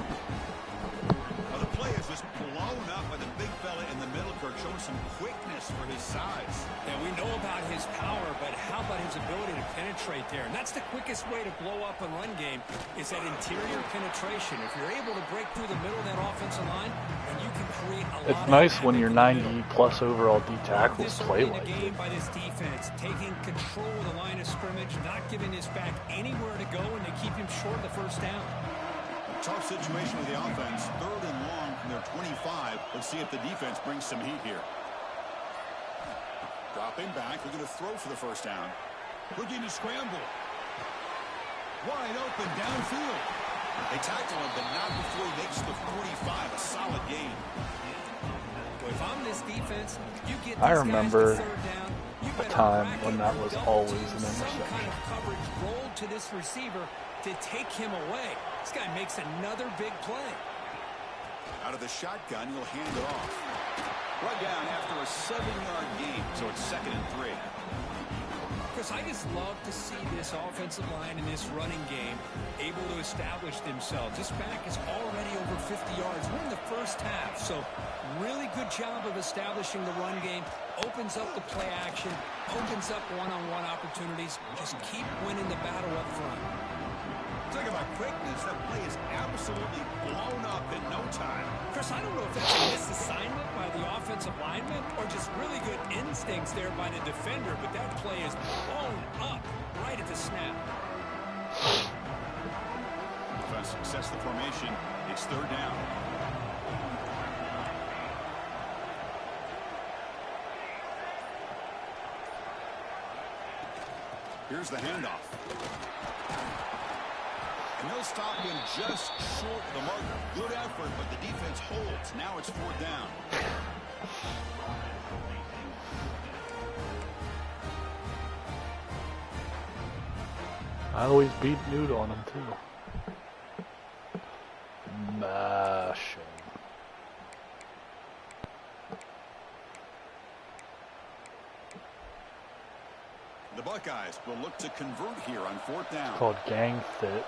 Now the play is just blown up by the big fella in the middle, Kirk, showing some quickness for his size. And we know about his power, but how about his ability to penetrate there? And that's the quickest way to blow up a run game is that interior penetration. If you're able to break through the middle of that offensive line, then you can create a lot. It's nice when your 90+ overall D tackles play like like game it. by this defense, taking control of the line of scrimmage, not giving his back anywhere to go, and they keep him short of the first down. Tough situation with the offense. 3rd and long from their 25. Let's see if the defense brings some heat here. Dropping back. They're going to throw for the first down. Looking to scramble. Wide open downfield. They tackle him, but not before he makes the 45. A solid gain. If I'm this defense, you get I remember guys to third down, you a better time rack when it that or was double always team an some kind interception. of coverage rolled to this receiver to take him away. This guy makes another big play. Out of the shotgun, he'll hand it off. Run down after a 7-yard gain, so it's 2nd and 3. Chris, I just love to see this offensive line in this running game able to establish themselves. This back is already over 50 yards. We're in the first half, so really good job of establishing the run game. Opens up the play action, opens up one-on-one opportunities. Just keep winning the battle up front. Talk about quickness. That play is absolutely blown up in no time. Chris, I don't know if that's a misassignment by the offensive lineman or just really good instincts there by the defender, but that play is blown up right at the snap. Offense success the formation. It's 3rd down. Here's the handoff. And they'll stop him just short of the marker. Good effort, but the defense holds. Now it's 4th down. I always beat Newt on him too. Mashing. The Buckeyes will look to convert here on 4th down. It's called gang fit.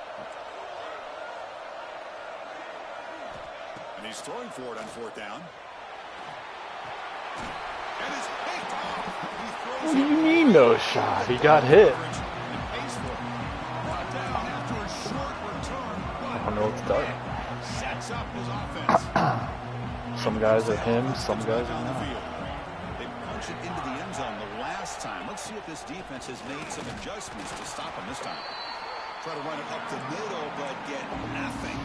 And he's throwing for it on 4th down. And it's picked off. He throws What do you mean no shot? He got hit. I don't know what's done. Sets up his offense. Some guys are him, some guys are not. They punch it into the end zone the last time. Let's see if this defense has made some adjustments to stop him this time. Try to run it up the middle, but get nothing.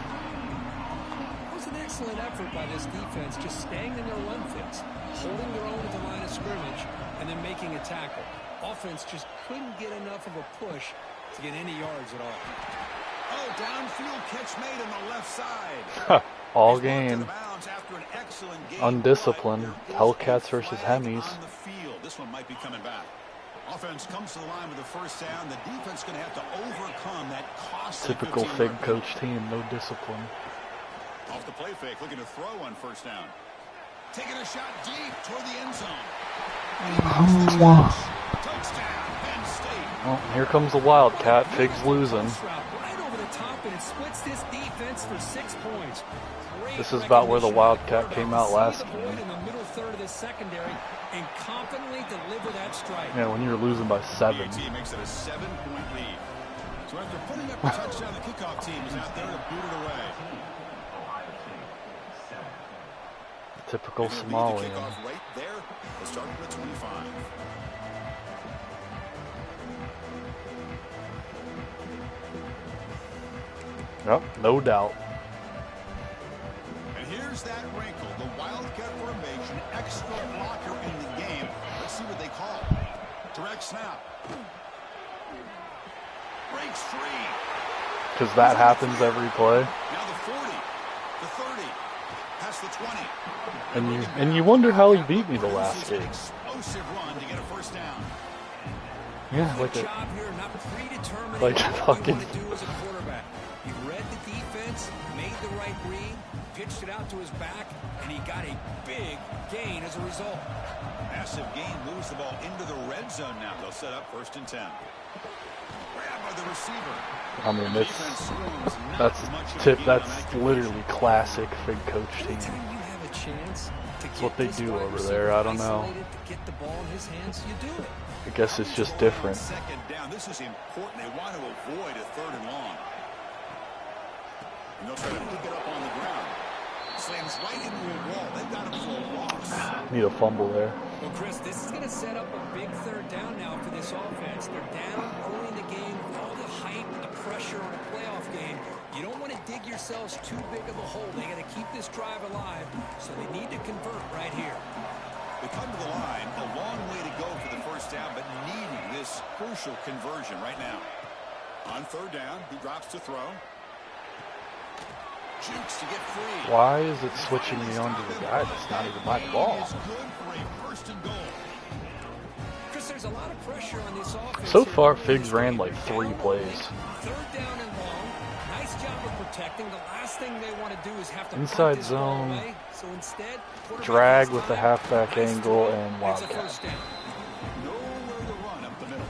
It was an excellent effort by this defense, just staying in their run fits, holding their own at the line of scrimmage, and then making a tackle. Offense just couldn't get enough of a push to get any yards at all. Oh, downfield catch made on the left side. All game. Undisciplined. Hellcats versus Hemis. On the field. This one might be coming back. Offense comes to the line with the first down. The defense going to have to overcome that costly Typical fig coach team, no discipline. Off the play fake, looking to throw on first down. Taking a shot deep toward the end zone. Touchdown, Penn State. Well, here comes the Wildcat. Figs losing. Right over the the top, and it splits this defense for 6 points. This is about where the Wildcat came out last game. In the middle third of the secondary and confidently deliver that strike. Yeah, when you're losing by 7. PAT makes it a 7-point lead. So after putting up a touchdown, the kickoff team is out there to boot it away. Typical The Somalian. kickoff right there. We'll start at 25. Yep, no doubt. And here's that wrinkle. The Wildcat formation, extra blocker in the game. Let's see what they call. Direct snap. Breaks free. Because that happens every play. Now the 40, the 30, past the 20. And you wonder how he beat me the last game. Explosive run to get a first down. Yeah, like Good a, job here, not predetermining like what you fucking. want to do as a quarterback. He read the defense, made the right read, pitched it out to his back, and he got a big gain as a result. Massive gain moves the ball into the red zone now. They'll set up 1st and 10. Grabbed by the receiver. I mean, Defense swarms not that's much of a tip. gain That's on that game. literally classic Fig Coach team. Anytime you have a chance to That's get what they this do wide over receiver there. I don't know. isolated, to get the ball in his hands, you do it. I guess it's just different. Second down. This is important. They want to avoid a 3rd and long. And they'll try to pick it up on the ground. Slams right into a wall. They've got him for a loss. Need a fumble there. Well, Chris, this is going to set up a big 3rd down now for this offense. They're down early in the game. All the hype, the pressure on a playoff game. You don't want to dig yourselves too big of a hole. They got to keep this drive alive, so they need to convert right here. They come to the line. A long way to go for the first down, but needing this crucial conversion right now. On 3rd down, he drops to throw. Jukes to get free. Why is it switching me onto the guy that's not even my ball? Is good for a 1st and goal. Chris, there's a lot of pressure on this offense. So far, Figs ran like 3 plays. 3rd down and long. Nice job of protecting. The last thing they want to do is have to Inside punt this ball zone, away. So instead, quarterback drag has with the time. halfback Nice angle, throw. and It's a wildcat. 1st down. Nowhere to run up the middle.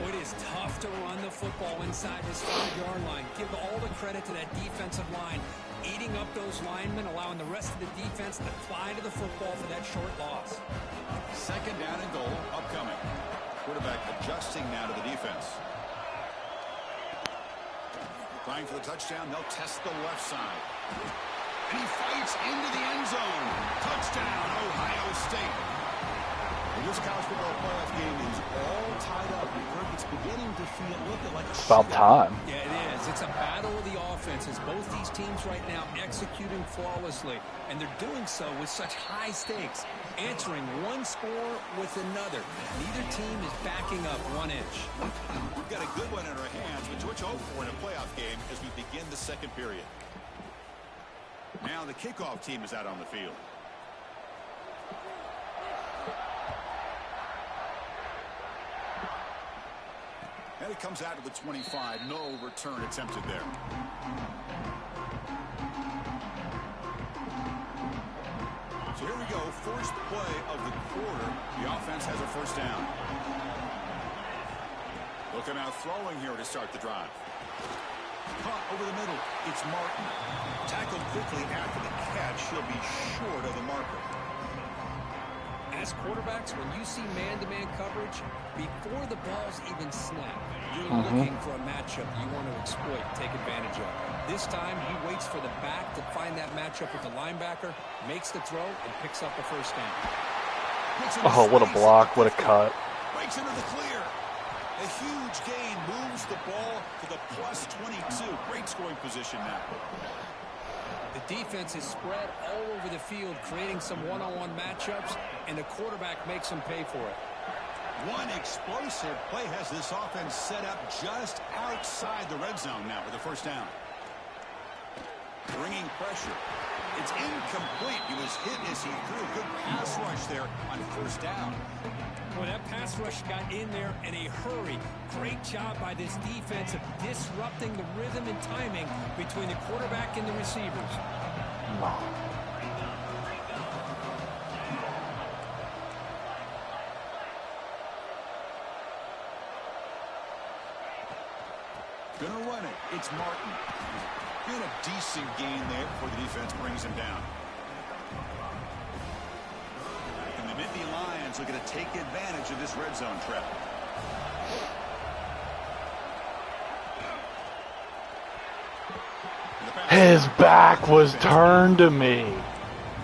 It is tough to run the football inside this 5-yard line. Give all the credit to that defensive line, eating up those linemen, allowing the rest of the defense to fly to the football for that short loss. 2nd down and goal upcoming. Quarterback adjusting now to the defense. Trying for the touchdown. They'll test the left side. And he fights into the end zone. Touchdown, Ohio State. And this college football playoff game is all tied up. It's beginning to feel like a About time. Yeah, it is. It's a battle of the offenses. Both these teams right now executing flawlessly, and they're doing so with such high stakes, answering one score with another. Neither team is backing up 1 inch. We've got a good one in our hands, which what you hope for in a playoff game as we begin the 2nd period. Now the kickoff team is out on the field. And it comes out to the 25. No return attempted there. So here we go. First play of the quarter. The offense has a 1st down. Looking out throwing here to start the drive. Caught over the middle. It's Martin. Tackled quickly after the catch. He'll be short of the marker. As quarterbacks, when you see man-to-man coverage, before the balls even snap, you're looking for a matchup you want to exploit, take advantage of. This time, he waits for the back to find that matchup with the linebacker, makes the throw, and picks up the 1st down. Oh, what a block. What a cut. Breaks into the clear. A huge gain moves the ball to the plus 22. Great scoring position now. The defense is spread all over the field, creating some one-on-one matchups, and the quarterback makes them pay for it. One explosive play has this offense set up just outside the red zone now for the 1st down. Bringing pressure. It's incomplete. He was hit as he threw a good pass rush there on 1st down. Well, that pass rush got in there in a hurry. Great job by this defense of disrupting the rhythm and timing between the quarterback and the receivers. No. Gonna run it. It's Martin. Doing a decent gain there before the defense brings him down. And the Nittany Lions looking to take advantage of this red zone trap. His back was turned to me.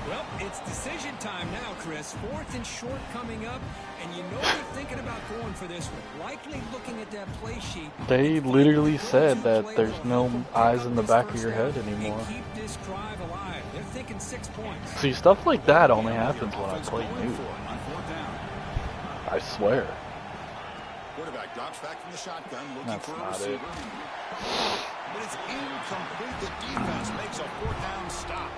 Well, it's decision time now, Chris. 4th and short coming up, and you know they're thinking about going for this one. Likely looking at that play sheet. They literally said that there's no eyes in the back of your head anymore. Keep this drive alive. They're thinking 6 points. See, stuff like that only happens when I play new. I swear. Quarterback drops back from the shotgun, looking That's for a not receiver. it. But it's incomplete. The defense makes a 4th down stop.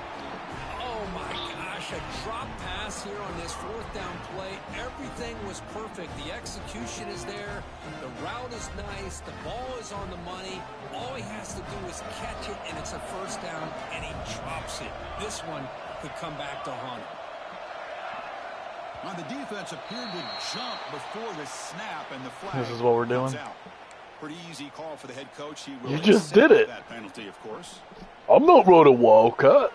Oh my gosh, a drop pass here on this 4th down play. Everything was perfect. The execution is there. The route is nice. The ball is on the money. All he has to do is catch it, and it's a 1st down, and he drops it. This one could come back to haunt him. On the defense appeared to jump before the snap, and the flag. This is what we're doing. Out. Pretty easy call for the head coach. He will You just did it. That penalty, of course. I'm not running Wildcat.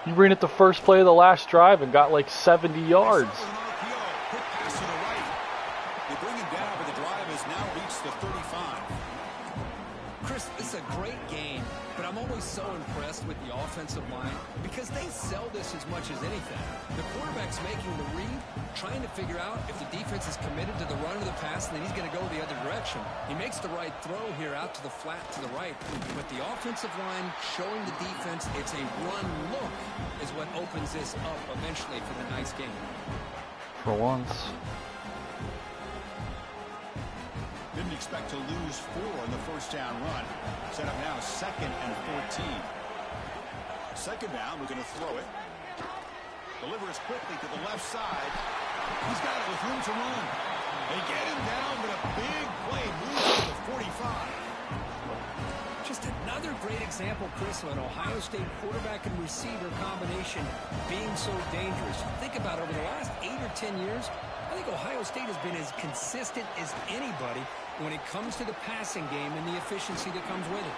You ran it the first play of the last drive and got like 70 yards. Quick pass to the right. They bring him down, but the drive has now reached the 35. Chris, it's a great game, but I'm always so impressed with the offensive line because they sell this as much as anything. The quarterback's making the read, trying to figure out if the defense is committed to the run or the pass, and then he's going to go the other direction. He makes the right throw here out to the flat to the right, but the offensive line showing the defense it's a run look is what opens this up eventually for the nice game. For once. Didn't expect to lose 4 in the 1st down run. Set up now 2nd and 14. 2nd down, we're going to throw it. Delivers quickly to the left side. He's got it with room to run. They get him down, but a big play moves to the 45. Just another great example, Chris, of an Ohio State quarterback and receiver combination being so dangerous. Think about it, over the last 8 or 10 years, I think Ohio State has been as consistent as anybody when it comes to the passing game and the efficiency that comes with it.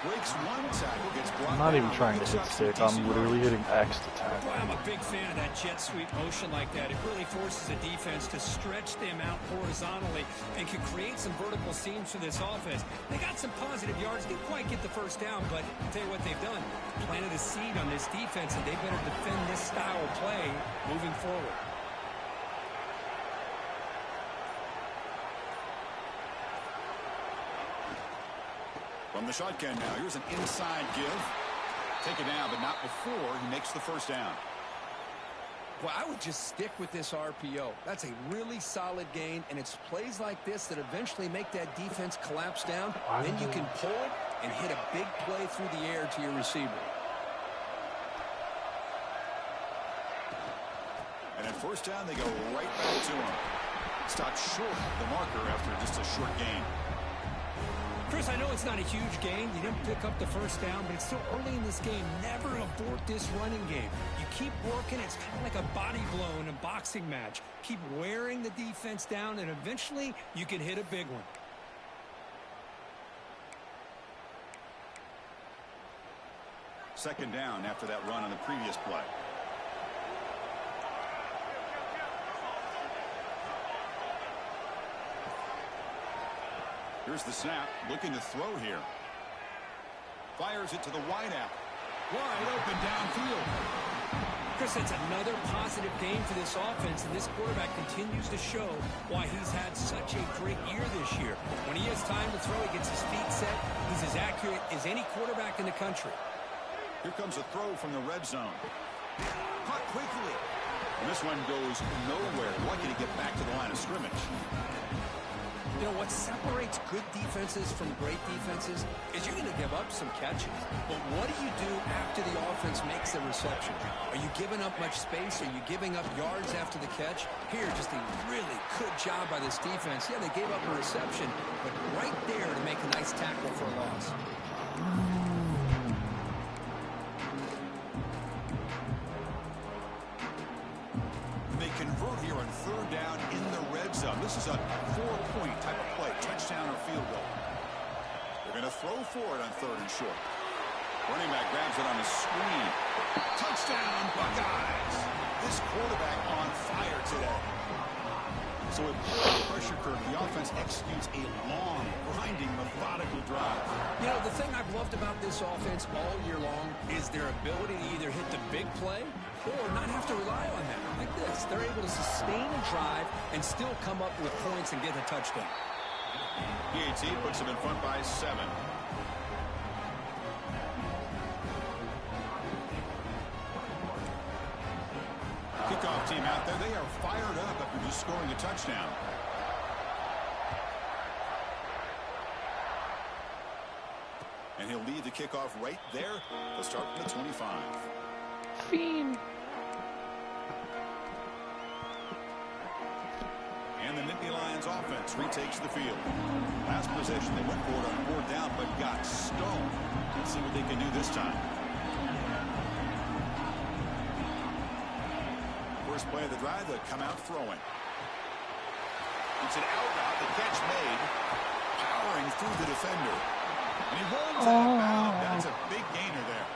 Breaks one tackle, gets brought I'm not even down, trying to hit stick. I'm literally hitting X to tackle. Boy, I'm a big fan of that jet sweep motion like that. It really forces a defense to stretch them out horizontally and can create some vertical seams for this offense. They got some positive yards. Didn't quite get the 1st down, but I'll tell you what they've done. Planted a seed on this defense, and they better defend this style of play moving forward. From the shotgun now, here's an inside give. Take it down, but not before he makes the 1st down. Well, I would just stick with this RPO. That's a really solid gain, and it's plays like this that eventually make that defense collapse down. Then you can pull it and hit a big play through the air to your receiver. And at 1st down, they go right back to him. Stopped short of the marker after just a short gain. Chris, I know it's not a huge gain. You didn't pick up the 1st down, but it's still early in this game. Never abort this running game. You keep working. It's kind of like a body blow in a boxing match. Keep wearing the defense down, and eventually you can hit a big one. Second down after that run on the previous play. Here's the snap, looking to throw here. Fires it to the wideout. Wide open downfield. Chris, it's another positive game for this offense, and this quarterback continues to show why he's had such a great year this year. When he has time to throw, he gets his feet set. He's as accurate as any quarterback in the country. Here comes a throw from the red zone. Caught quickly. And this one goes nowhere. Lucky to get back to the line of scrimmage. You know, what separates good defenses from great defenses is you're going to give up some catches. But what do you do after the offense makes the reception? Are you giving up much space? Are you giving up yards after the catch? Here, just a really good job by this defense. Yeah, they gave up a reception, but right there to make a nice tackle for a loss. They convert here on 3rd down in the This is a 4-point type of play, touchdown or field goal. They're going to throw for it on 3rd and short. Running back grabs it on a screen. Touchdown, Buckeyes. This quarterback on fire today. So with the pressure curve, the offense executes a long, grinding, methodical drive. You know, the thing I've loved about this offense all year long is their ability to either hit the big play or not have to rely on that. Like this, they're able to sustain a drive and still come up with points and get a touchdown. PAT puts them in front by 7. Kickoff team out there. They are fired up after just scoring a touchdown. And he'll lead the kickoff right there. They'll start from the 25. Fiend. And the Nittany Lions offense retakes the field. Last possession, they went for it on 4th down, but got stoned. Let's see what they can do this time. First play of the drive, they come out throwing. It's an out route, the catch made, powering through the defender. And he rolls out of bounds. That's a big gainer there.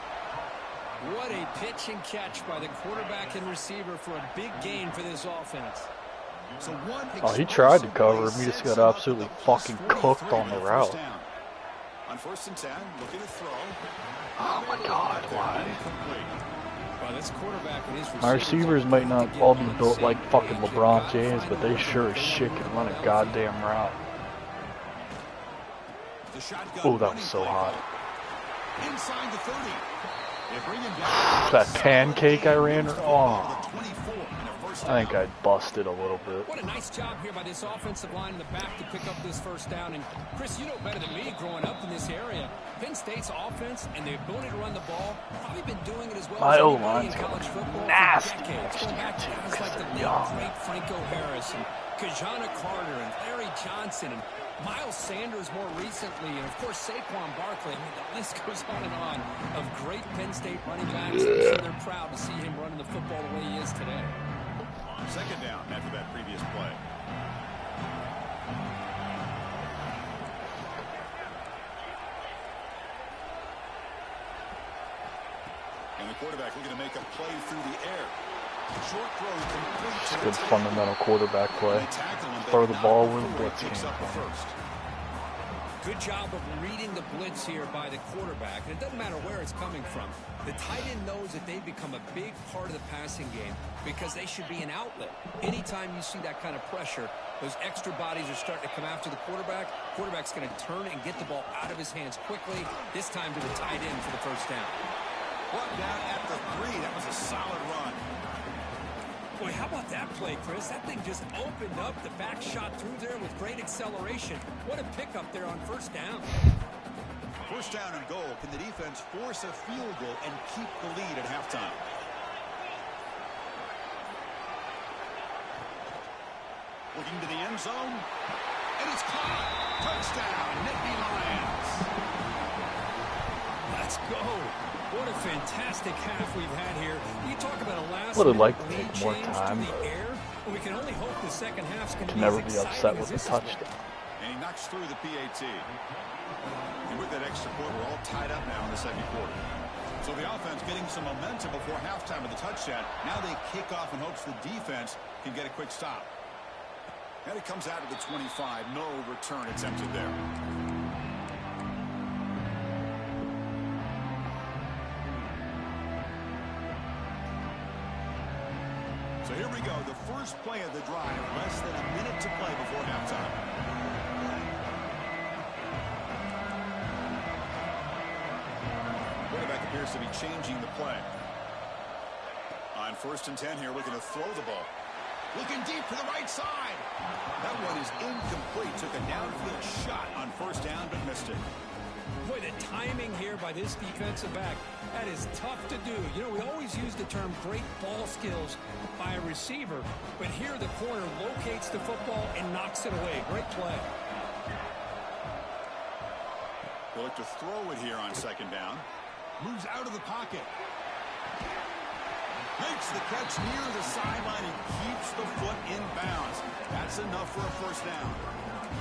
What a pitch and catch by the quarterback and receiver for a big gain for this offense. So one he tried to cover him. He just got absolutely fucking cooked on the route. On 1st and 10, looking to throw. Oh my God, why? Well, this quarterback and his My receivers might not all be built like fucking LeBron James, but they sure as shit can run a goddamn route. Oh, that was so hot. Inside the 30. They bring him down. That pancake I ran. Oh. I think I busted a little bit. What a nice job here by this offensive line in the back to pick up this 1st down. And Chris, you know better than me growing up in this area. Penn State's offense and the ability to run the ball probably been doing it as well My as O-line's anybody in college football nasty for decades. Going back to guys like the late great Franco Harris and Kajana Carter and Larry Johnson and Miles Sanders more recently, and of course Saquon Barkley. I mean, the list goes on of great Penn State running backs. I'm sure they're proud to see him running the football the way he is today. 2nd down after that previous play. And the quarterback looking to make a play through the air. Short throw complete. It's a good fundamental quarterback play. Throw the ball where the blitz came from. Good job of reading the blitz here by the quarterback. And it doesn't matter where it's coming from. The tight end knows that they've become a big part of the passing game because they should be an outlet. Anytime you see that kind of pressure, those extra bodies are starting to come after the quarterback. Quarterback's going to turn and get the ball out of his hands quickly, this time to the tight end for the 1st down. Brought down at the 3. That was a solid run. Boy, how about that play, Chris? That thing just opened up. The back shot through there with great acceleration. What a pickup there on 1st down. 1st down and goal. Can the defense force a field goal and keep the lead at halftime? Looking to the end zone. And it's caught. Touchdown, Nittany Lions. Let's go. What a fantastic half we've had here. You talk about a last Would have liked to lead take more change time, to the but air. We can only hope the second half's going to to be never as be upset with the touchdown. And he knocks through the PAT. And with that extra point, we're all tied up now in the 2nd quarter. So the offense getting some momentum before halftime with the touchdown. Now they kick off in hopes the defense can get a quick stop. And it comes out of the 25. No return attempted there. So here we go. The first play of the drive. Less than a minute to play before halftime. Quarterback appears to be changing the play. On 1st and 10 here, looking to throw the ball. Looking deep to the right side. That one is incomplete. Took a downfield shot on 1st down, but missed it. Boy, the timing here by this defensive back, that is tough to do. You know, we always use the term great ball skills by a receiver, but here the corner locates the football and knocks it away. Great play. They'll look to throw it here on 2nd down. Moves out of the pocket. Makes the catch near the sideline and keeps the foot in bounds. That's enough for a first down.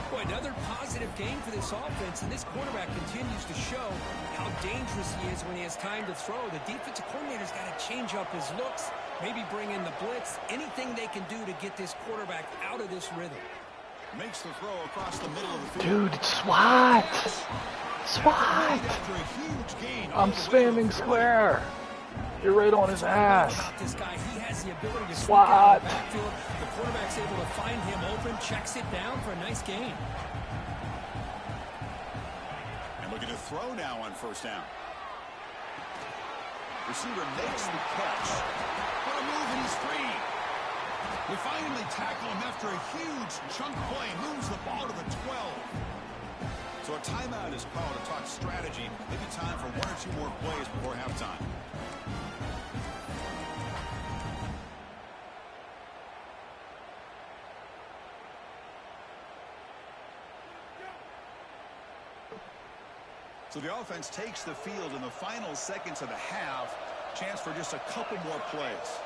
Boy, another positive game for this offense, and this quarterback continues to show how dangerous he is when he has time to throw. The defensive coordinator's got to change up his looks, maybe bring in the blitz, anything they can do to get this quarterback out of this rhythm. Makes the throw across the middle of the field. Dude, SWAT! SWAT! I'm spamming square. You're right on his ass. This guy, he has the ability to SWAT! out of the backfield. The quarterback's able to find him open, checks it down for a nice gain. And looking to throw now on first down. Receiver makes the catch. What a move, and he's free. They finally tackle him after a huge chunk play. Moves the ball to the 12. So a timeout is called to talk strategy. Maybe time for one or two more plays before halftime. So the offense takes the field in the final seconds of the half. Chance for just a couple more plays.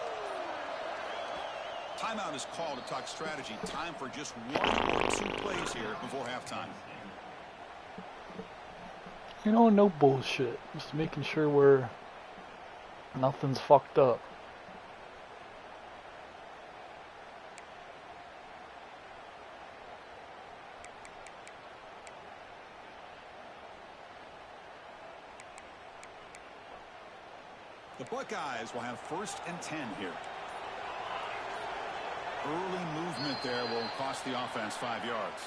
Timeout is called to talk strategy. Time for just one or two plays here before halftime. You know, no bullshit. Just making sure nothing's fucked up. The Buckeyes will have 1st and 10 here. Early movement there will cost the offense 5 yards.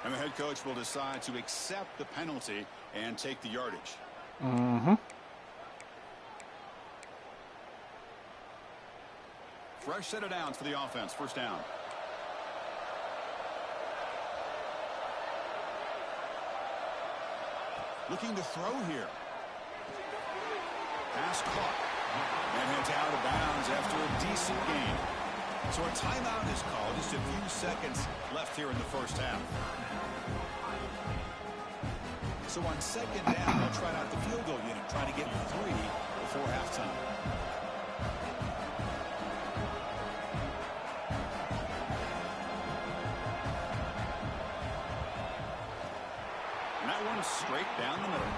And the head coach will decide to accept the penalty and take the yardage. Mm-hmm. Fresh set of downs for the offense. First down. Looking to throw here. Pass caught. And heads out of bounds after a decent gain. So a timeout is called. Just a few seconds left here in the first half. So on second down, they'll try out the field goal unit, trying to get 3 before halftime. And that one's straight down the middle.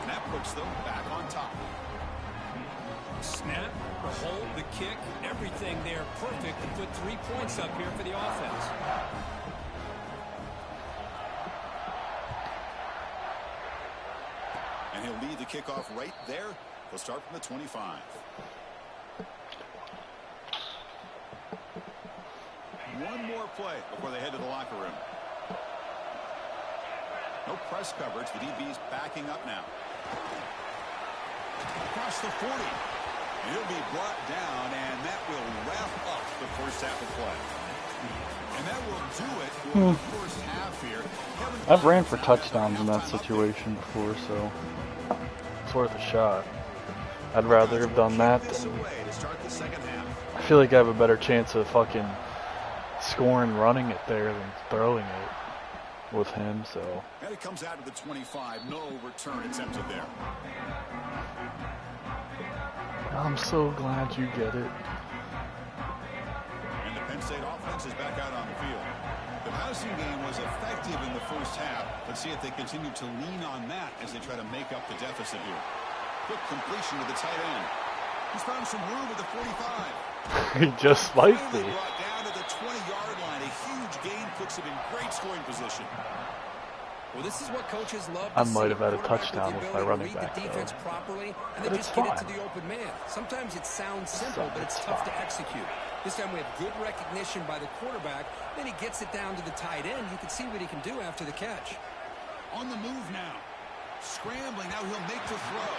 And that puts them back on top. Snap, the hold, the kick, everything there perfect to put 3 points up here for the offense. And he'll lead the kickoff right there. They'll start from the 25. One more play before they head to the locker room. No press coverage. The DB's backing up now. Across the 40. He'll be brought down, and that will wrap up the first half of play. And that will do it for the first half here. I've ran for touchdowns in that situation before, so it's worth a shot. I'd rather have done that than... I feel like I have a better chance of fucking scoring running it there than throwing it with him, so... And it comes out to the 25. No return attempted there. I'm so glad you get it. And the Penn State offense is back out on the field. The passing game was effective in the first half. Let's see if they continue to lean on that as they try to make up the deficit here. Quick completion to the tight end. He's found some room at the 45. He just might be. Brought down to the 20-yard line. A huge gain puts him in great scoring position. Well, this is what coaches love to I see. might have had a Quarterback touchdown with with the my ability running to read back, the defense though. properly, and But then it's just get it to fine. the open man. Sometimes it sounds simple, but it's tough to execute. This time we have good recognition by the quarterback. Then he gets it down to the tight end. You can see what he can do after the catch. On the move now. Scrambling. Now he'll make the throw.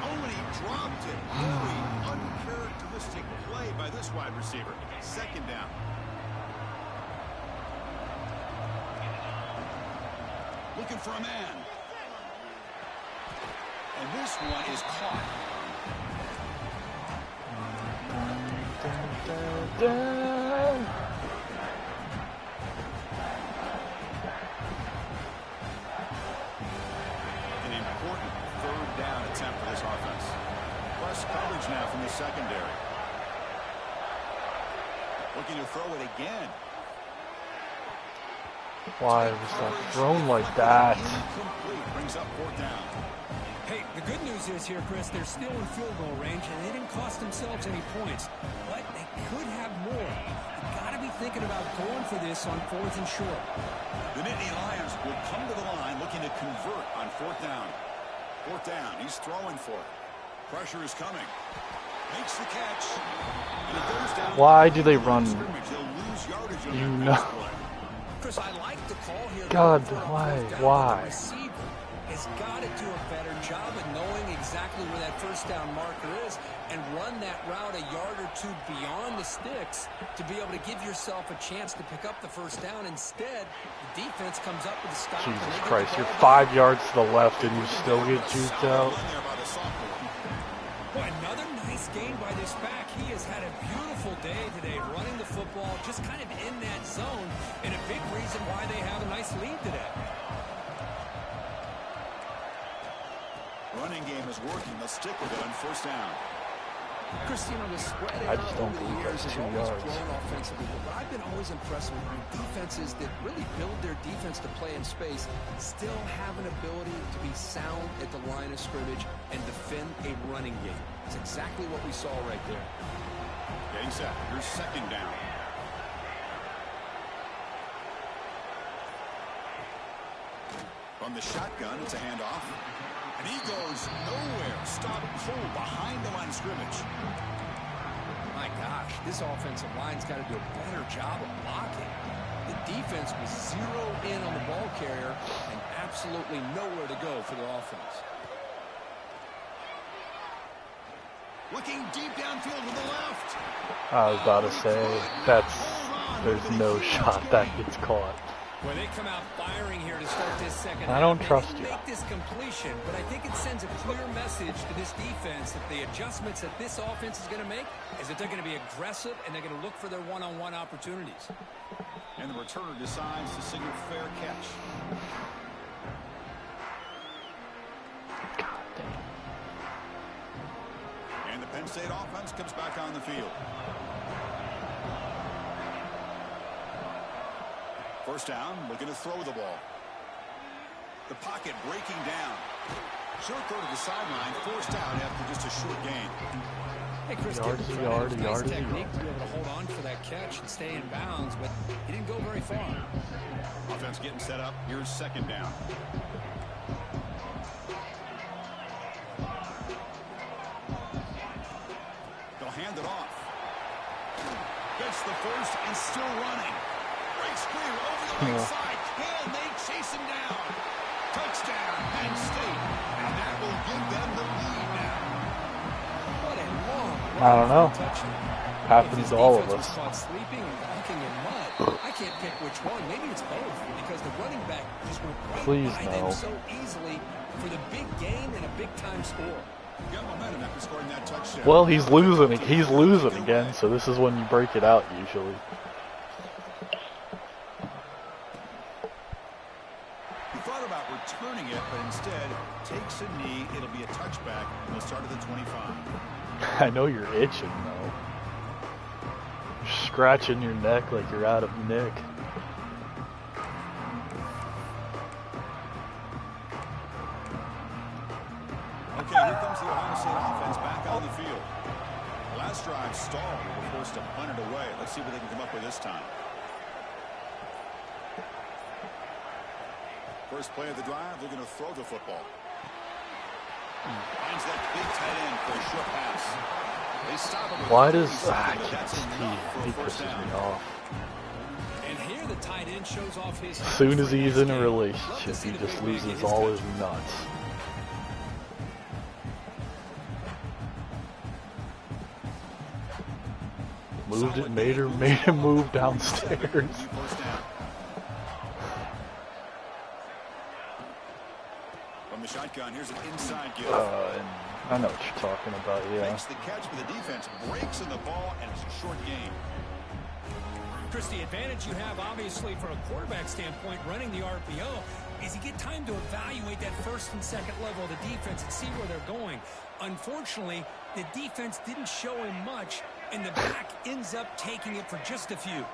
Oh, and he dropped it. Very uncharacteristic play by this wide receiver. Second down. Looking for a man. And this one is caught. An important third down attempt for this offense. Press coverage now from the secondary. Looking to throw it again. Why was that thrown like that? Incomplete. Brings up 4th down. Hey, the good news is here, Chris, they're still in field goal range, and they didn't cost themselves any points. But they could have more. You've got to be thinking about going for this on 4th and short. The Nittany Lions will come to the line looking to convert on 4th down. 4th down. He's throwing for it. Pressure is coming. Makes the catch. And it goes down. Why do they run? They'll lose yardage on You that know. pass play. Chris, I like the call here. God, Why? why? The receiver has got to do a better job of knowing exactly where that 1st down marker is and run that route a yard or two beyond the sticks to be able to give yourself a chance to pick up the 1st down. Instead, the defense comes up with a stop. Jesus Christ, you're 5 yards to the left and you still get juked out. Run there by the sophomore. Boy, another nice game by this back. He has had a beautiful day today running the football, just kind of in that zone, and a big reason why they have a nice lead today. Running game is working. They'll stick with it on 1st down. Christina, the spread I just don't over the believe years that's has 2 always yards. grown offensively, but I've been always impressed with defenses that really build their defense to play in space, still have an ability to be sound at the line of scrimmage and defend a running game. It's exactly what we saw right there. Getting set. Here's 2nd down. From the shotgun, it's a handoff. And he goes nowhere. Stop cold behind the line of scrimmage. My gosh, this offensive line's got to do a better job of blocking. The defense was zeroed in on the ball carrier and absolutely nowhere to go for the offense. Looking deep downfield to the left. I was about to say, there's no shot that gets caught. Well, they come out firing here to start this second I don't half. trust They you. didn't make this completion, but I think it sends a clear message to this defense that the adjustments that this offense is going to make is that they're going to be aggressive and they're going to look for their one-on-one opportunities. And the returner decides to signal fair catch. God damn. And the Penn State offense comes back on the field. 1st down, looking to throw the ball. The pocket breaking down. Short throw to the sideline, forced out after just a short gain. Hey, Chris, Yard give is him a credit. yard, It was a yard nice is a technique yard. to be able to hold on for that catch and stay in bounds, but he didn't go very far. Offense getting set up. Here's 2nd down. They'll hand it off. Gets the first and still running. Great screen over the right side. Can they chase him down? Touchdown, Penn State. And that will give them the lead now. What a long run I don't know. for a touchdown. Happens If to his all of defense was us. caught sleeping and walking in mud, I can't pick which one. Maybe it's both because the running back just went right Please by no. them so easily for the big gain and a big-time score. Got momentum after scoring that touchdown. Well, he's losing. He's losing again, so this is when you break it out usually. He thought about returning it, but instead takes a knee. It'll be a touchback, and they'll start at the 25. I know you're itching though. You're scratching your neck like you're out of nick. Okay, here comes the Ohio State offense back on the field. Last drive stalled. They were forced to punt it away. Let's see what they can come up with this time. First play of the drive, they're going to throw the football. Finds that big tight end for a short pass. They stop him. Why does I can't he pisses me off? And here the tight end shows off his. As soon as he's in a relationship, he just loses all his nuts. Made him move downstairs. From the shotgun, here's an inside give. And I know what you're talking about, yeah. Makes the catch for the defense, breaks in the ball, and it's a short gain. Chris, the advantage you have, obviously, from a quarterback standpoint, running the RPO, is you get time to evaluate that first and second level of the defense and see where they're going. Unfortunately, the defense didn't show him much, and the back ends up taking it for just a few.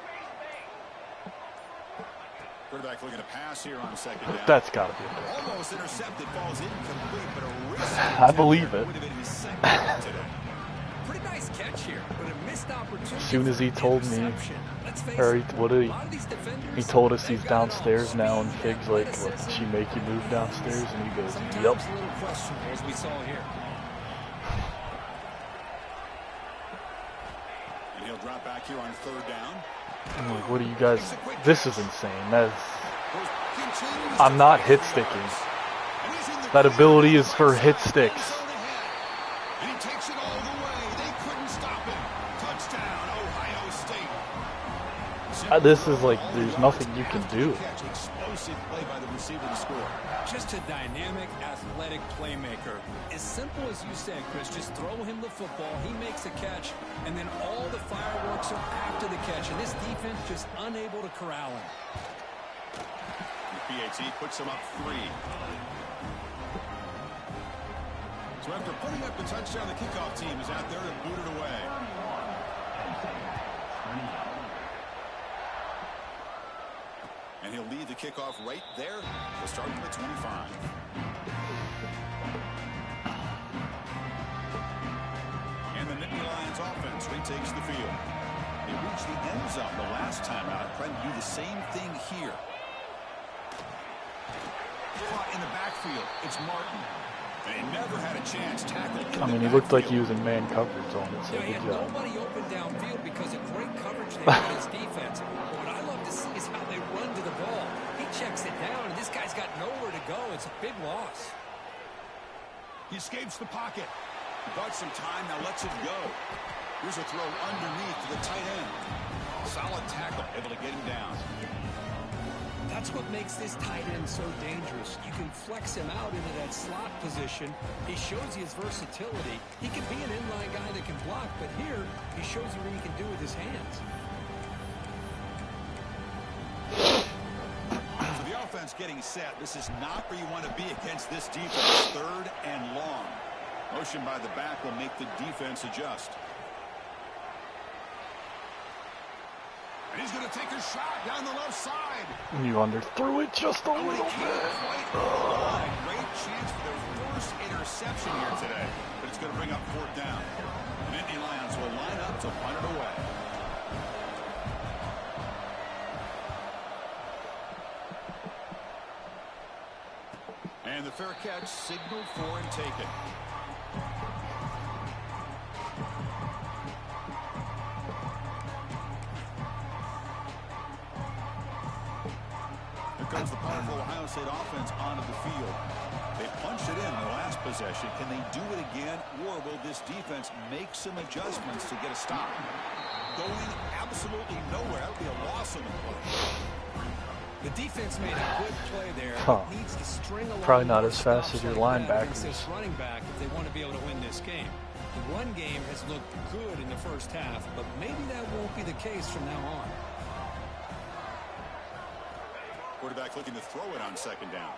Quarterback looking to pass here on second down. That's got to be it. Almost intercepted, falls incomplete, but a risk. I believe it. Would have been his second today. Pretty nice catch here, but a missed opportunity. As soon as he told me, or he told us he's downstairs now, and Fig's like, "What, did she make you move downstairs?" And he goes, "Yep." A little questionable, as we saw here. And he'll drop back here on third down. I'm like, what are you guys? This is insane. I'm not hit sticking. That ability is for hit sticks. And he takes it all the way. They couldn't stop him. Touchdown, Ohio State. This is like, there's nothing you can do. Explosive play by the receiver to score. Just a dynamic, athletic playmaker. As simple as you said, Chris, just throw him the football, he makes a catch, and then all the fireworks are after the catch, and this defense just unable to corral him. The PAT puts him up 3. So after putting up the touchdown, the kickoff team is out there to boot it away. And he'll lead the kickoff right there. We'll start from the 25. And the Nittany Lions offense retakes the field. They reached the end zone the last time out. Trying to do the same thing here. Caught in the backfield. It's Martin. They never had a chance tackled. I mean, he looked like he was in man coverage on it, so good job. Nobody open downfield because of great coverage there on his defense. What I love to see is how they run to the ball. He checks it down, and this guy's got nowhere to go. It's a big loss. He escapes the pocket. Bought some time, now lets it go. Here's a throw underneath to the tight end. Solid tackle, able to get him down. That's what makes this tight end so dangerous. You can flex him out into that slot position. He shows you his versatility. He can be an inline guy that can block, but here he shows you what he can do with his hands. So the offense getting set. This is not where you want to be against this defense. 3rd and long. Motion by the back will make the defense adjust. And he's going to take a shot down the left side. You underthrew it just a little bit. Great chance for their first interception here today, but it's going to bring up 4th down. The Nittany Lions will line up to punt it away. And the fair catch signaled for and taken. Goes the powerful Ohio State offense onto the field. They punched it in the last possession. Can they do it again, or will this defense make some adjustments to get a stop? Going absolutely nowhere. That would be a loss on the play. The defense made a good play there. Needs to string along. Probably not as fast as your linebackers. Running back if they want to be able to win this game. The run game has looked good in the first half, but maybe that won't be the case from now on. Quarterback looking to throw it on 2nd down.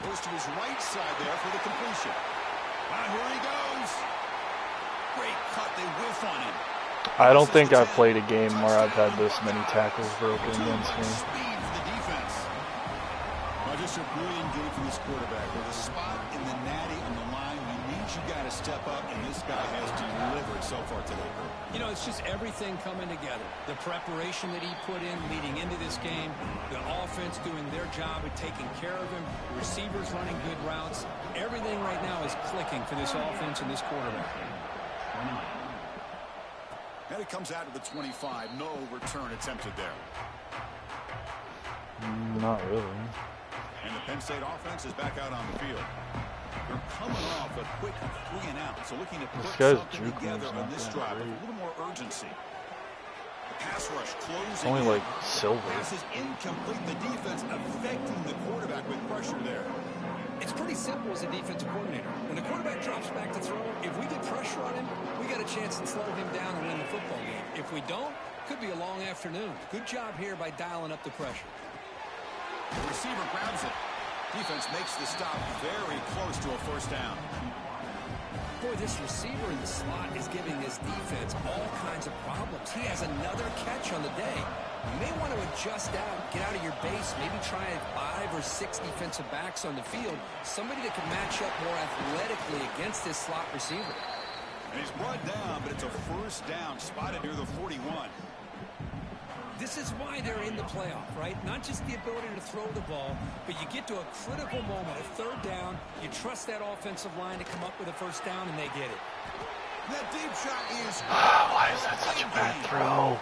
Goes to his right side there for the completion. And here he goes. Great cut. They whiff on him. I don't think I've played a game where I've had this many tackles broken against me. Speed for the defense. Well, just a brilliant game from this quarterback. With a spot in the natty on the line, he needs you got to step up, and this guy has delivered so far today. You know, it's just everything coming together. The preparation that he put in leading into this game, the offense doing their job at taking care of him, the receivers running good routes. Everything right now is clicking for this offense and this quarterback. And it comes out of the 25. No return attempted there. Not really. And the Penn State offense is back out on the field. They're coming off a quick 3-and-out, so looking to put something together on this drive with a little more urgency. The pass rush closing. It's only like silver. Pass is incomplete. The defense affecting the quarterback with pressure there. It's pretty simple as a defensive coordinator. When the quarterback drops back to throw, if we get pressure on him, we got a chance to slow him down and win the football game. If we don't, could be a long afternoon. Good job here by dialing up the pressure. The receiver grabs it. Defense makes the stop very close to a first down. Boy, this receiver in the slot is giving this defense all kinds of problems. He has another catch on the day. You may want to adjust out, get out of your base, maybe try 5 or 6 defensive backs on the field, somebody that can match up more athletically against this slot receiver. And he's brought down, but it's a first down spotted near the 41. This is why they're in the playoff, right? Not just the ability to throw the ball, but you get to a critical moment, a third down, you trust that offensive line to come up with a first down, and they get it. That deep shot is... Why is that such a bad throw?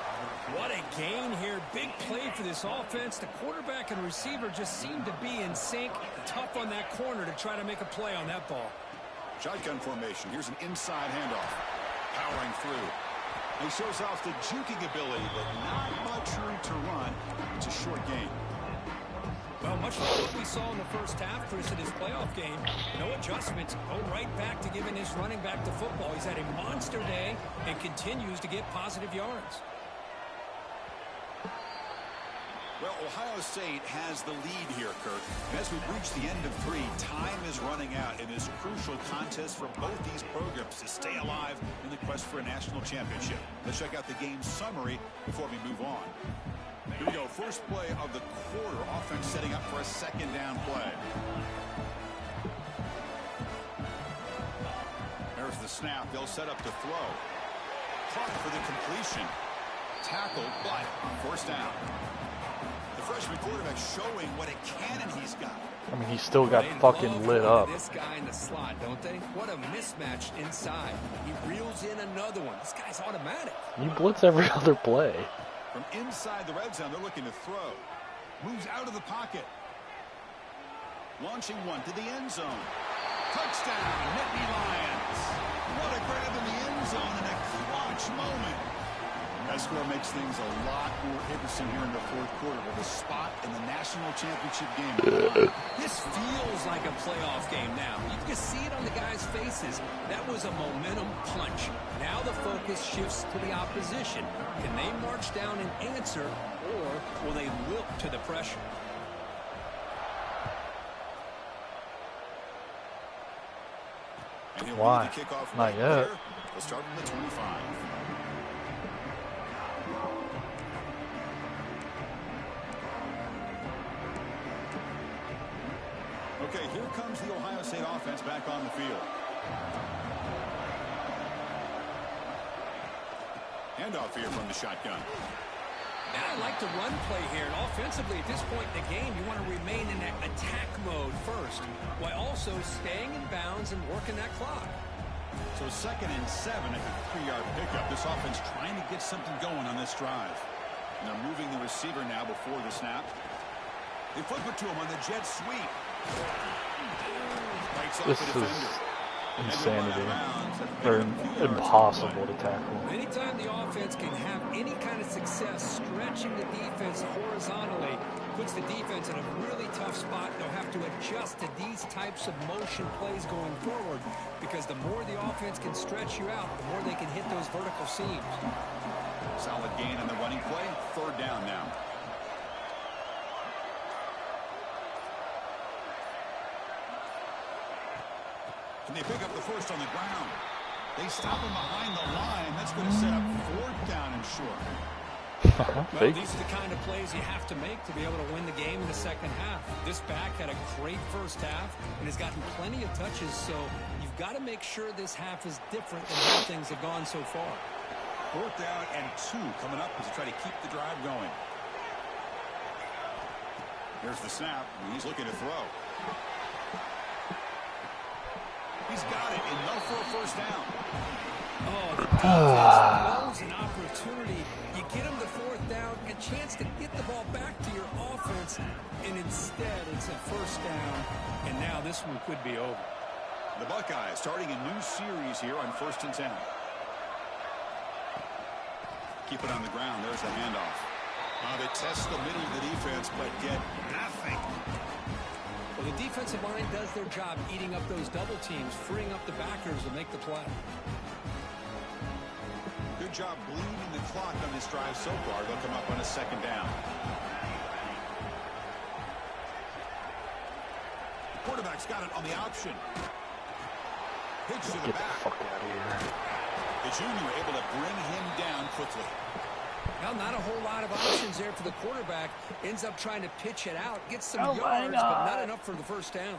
What a gain here. Big play for this offense. The quarterback and receiver just seem to be in sync. Tough on that corner to try to make a play on that ball. Shotgun formation. Here's an inside handoff. Powering through. He shows off the juking ability, but not much room to run. It's a short gain. Well, much like what we saw in the first half, Chris, in his playoff game, no adjustments. Go right back to giving his running back the football. He's had a monster day and continues to get positive yards. Well, Ohio State has the lead here, Kirk. And as we reach the end of 3, time is running out in this crucial contest for both these programs to stay alive in the quest for a national championship. Let's check out the game summary before we move on. Here we go. First play of the quarter. Offense setting up for a second down play. There's the snap. They'll set up to throw. Caught for the completion. Tackled, but first down. Freshman quarterback showing what a cannon he's got. I mean, he still got fucking lit up. This guy in the slot, don't they? What a mismatch inside. He reels in another one. This guy's automatic. You blitz every other play. From inside the red zone, they're looking to throw. Moves out of the pocket. Launching one to the end zone. Touchdown, Nittany Lions. What a grab in the end zone in a clutch moment. That score makes things a lot more interesting here in the fourth quarter with a spot in the national championship game. This feels like a playoff game now. You can see it on the guys' faces. That was a momentum punch. Now the focus shifts to the opposition. Can they march down and answer, or will they wilt to the pressure? Why? Not yet. We'll start from the 25. Okay, here comes the Ohio State offense back on the field. Handoff here from the shotgun. Now I like to run play here. And offensively, at this point in the game, you want to remain in that attack mode first, while also staying in bounds and working that clock. So 2nd and 7 at the 3-yard pickup. This offense trying to get something going on this drive. And they're moving the receiver now before the snap. They flip it to him on the jet sweep. This is insanity. They're impossible to tackle. Anytime the offense can have any kind of success stretching the defense horizontally, puts the defense in a really tough spot. They'll have to adjust to these types of motion plays going forward, because the more the offense can stretch you out, the more they can hit those vertical seams. Solid gain on the running play. 3rd down now. Can they pick up the first on the ground? They stop him behind the line. That's going to set up 4th down and short. Well, these are the kind of plays you have to make to be able to win the game in the second half. This back had a great first half and has gotten plenty of touches, so you've got to make sure this half is different than how things have gone so far. 4th down and 2 coming up as they try to keep the drive going. Here's the snap, and he's looking to throw. He's got it, enough for a first down. Oh, the defense blows an opportunity. You get them to 4th down, a chance to get the ball back to your offense, and instead it's a first down, and now this one could be over. The Buckeyes starting a new series here on 1st and 10. Keep it on the ground. There's the handoff. They test the middle of the defense, but get nothing. Well, the defensive line does their job eating up those double teams, freeing up the backers to make the play. Good job bleeding the clock on this drive so far. They'll come up on a 2nd down. Quarterback's got it on the option. Pitch to the Get the back. fuck out of here. The junior able to bring him down quickly. Well, not a whole lot of options there for the quarterback. Ends up trying to pitch it out. Gets some Oh yards, but not enough for the first down.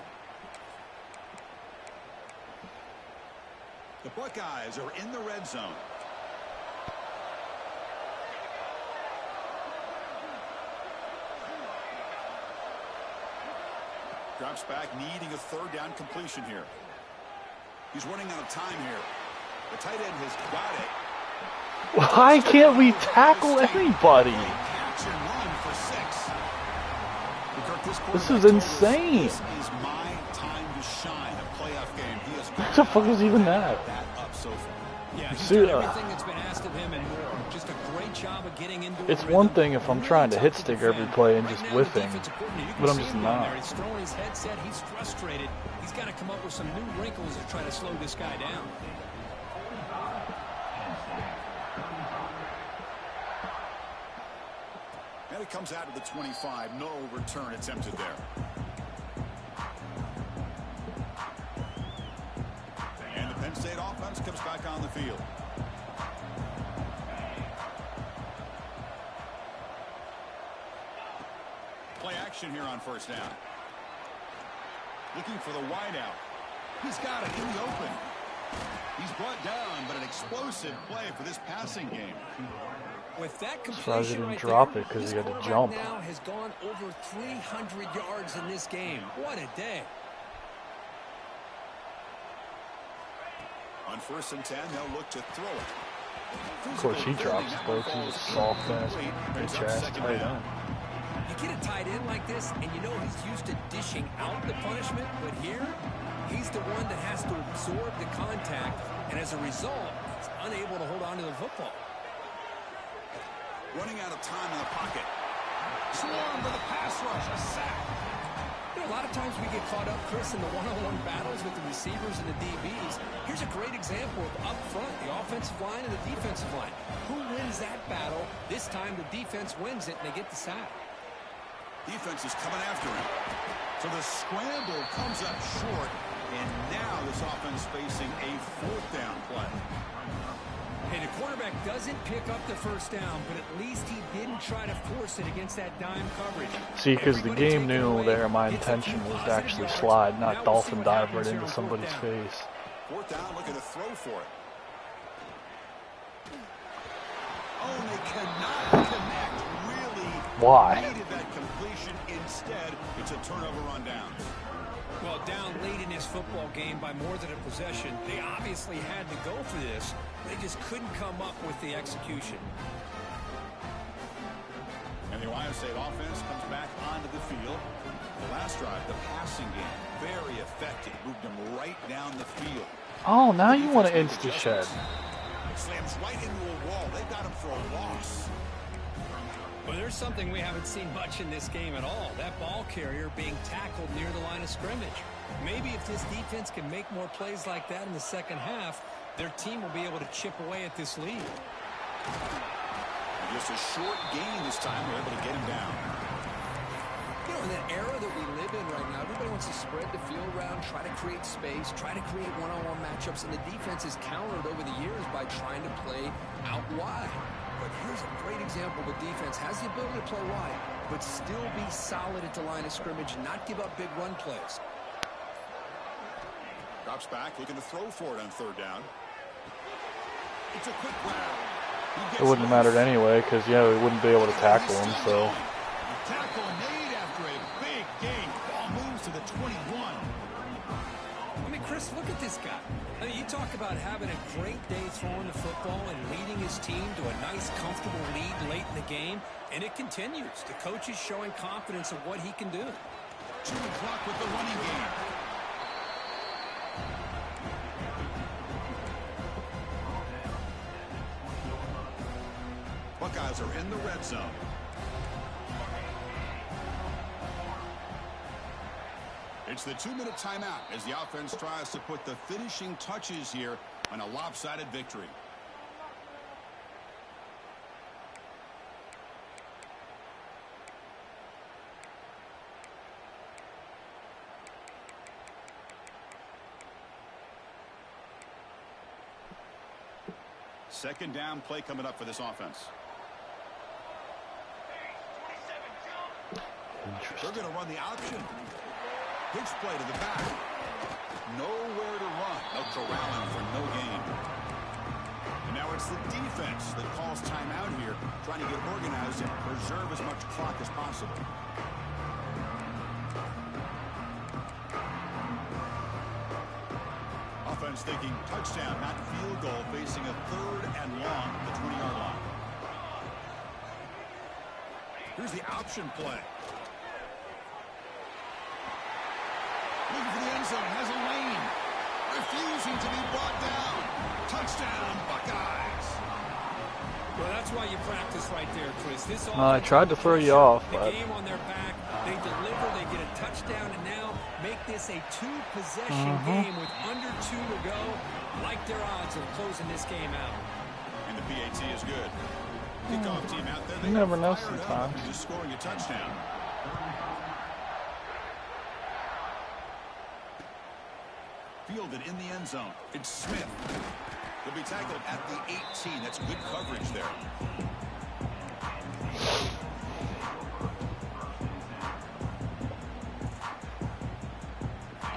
The Buckeyes are in the red zone. Drops back, needing a third down completion here. He's running out of time here. The tight end has got it. Why can't we tackle anybody? Catch and run for 6. This is insane. This is my time to shine. A playoff game. He has What the fuck was even that? up so far. Yeah, he's See, done everything that's been asked of him and more. Just a great job of getting into It's a one rhythm. thing if I'm trying to hit stick every play and just Right now, the whiffing, defensive coordinator, you can but I'm see just him down not. there. He's throwing his headset. He's frustrated. He's got to come up with some new wrinkles to try to slow this guy down. And it comes out of the 25. No return attempted there. And the Penn State offense comes back on the field. Play action here on first down. Looking for the wideout. He's got it in the open. He's brought down, but an explosive play for this passing game. With that Surprised he completion didn't right drop there, it 'cause this he had to quarterback jump. now has gone over 300 yards in this game. What a day. On 1st and 10, they'll look to throw it. Of course he drops it though, 'cause he's a soft ass, bitch ass tight end. You get a tight end like this, and you know he's used to dishing out the punishment, but here, he's the one that has to absorb the contact, and as a result, he's unable to hold on to the football. Running out of time in the pocket. Swarm for the pass rush. A sack. You know, a lot of times we get caught up, Chris, in the one-on-one battles with the receivers and the DBs. Here's a great example of up front, the offensive line and the defensive line. Who wins that battle? This time the defense wins it, and they get the sack. Defense is coming after him. So the scramble comes up short, and now this offense facing a 4th down play. Hey, the quarterback doesn't pick up the first down, but at least he didn't try to force it against that dime coverage. See, because the Everybody game take it knew away. there my Gets a few intention was to positive actually yards. slide, Now not we'll dolphin see what dive happens right here into on somebody's 4th down. face. 4th down, looking to throw for it. Oh, and they cannot connect. Really Why? needed that completion. Instead, it's a turnover on downs. Well, down late in this football game by more than a possession, they obviously had to go for this. They just couldn't come up with the execution. And the Ohio State offense comes back onto the field. The last drive, the passing game, very effective. Moved them right down the field. Oh, now you want to insta-shed. Slams right into a wall. They got him for a loss. Well, there's something we haven't seen much in this game at all. That ball carrier being tackled near the line of scrimmage. Maybe if this defense can make more plays like that in the second half, their team will be able to chip away at this lead. Just a short gain this time. They're able to get him down. You know, in that era that we live in right now, everybody wants to spread the field around, try to create space, try to create one-on-one matchups, and the defense is countered over the years by trying to play out wide. But here's a great example of a defense has the ability to play wide, but still be solid at the line of scrimmage and not give up big run plays. Drops back, looking to throw for it on 3rd down. It's a quick grab. It wouldn't have mattered anyway, because, yeah, we wouldn't be able to tackle him, so. Tackle made after a big gain. Ball moves to the 21. I mean, Chris, look at this guy. I mean, you talk about having a great day throwing the football and leading his team to a nice, comfortable lead late in the game, and it continues. The coach is showing confidence of what he can do. Chewing clock with the running game. Buckeyes are in the red zone. It's the 2-minute timeout as the offense tries to put the finishing touches here on a lopsided victory. Second down play coming up for this offense. They're going to run the option. Pitch play to the back. Nowhere to run. They'll corral him for no gain. And now it's the defense that calls timeout here, trying to get organized and preserve as much clock as possible. Offense thinking touchdown, not field goal, facing a 3rd and long at the 20-yard line. Here's the option play. Looking for the end zone, has a lane. Refusing to be brought down. Touchdown, Buckeyes. Well, that's why you practice right there, Chris. This I tried to throw you off, the but game on their back. They deliver, they get a touchdown, and now make this a 2-possession game with under 2 to go. Like their odds of closing this game out. And the PAT is good. Kickoff team out there. You never know sometimes. Just scoring a touchdown. Fielded in the end zone. It's Smith. He'll be tackled at the 18. That's good coverage there.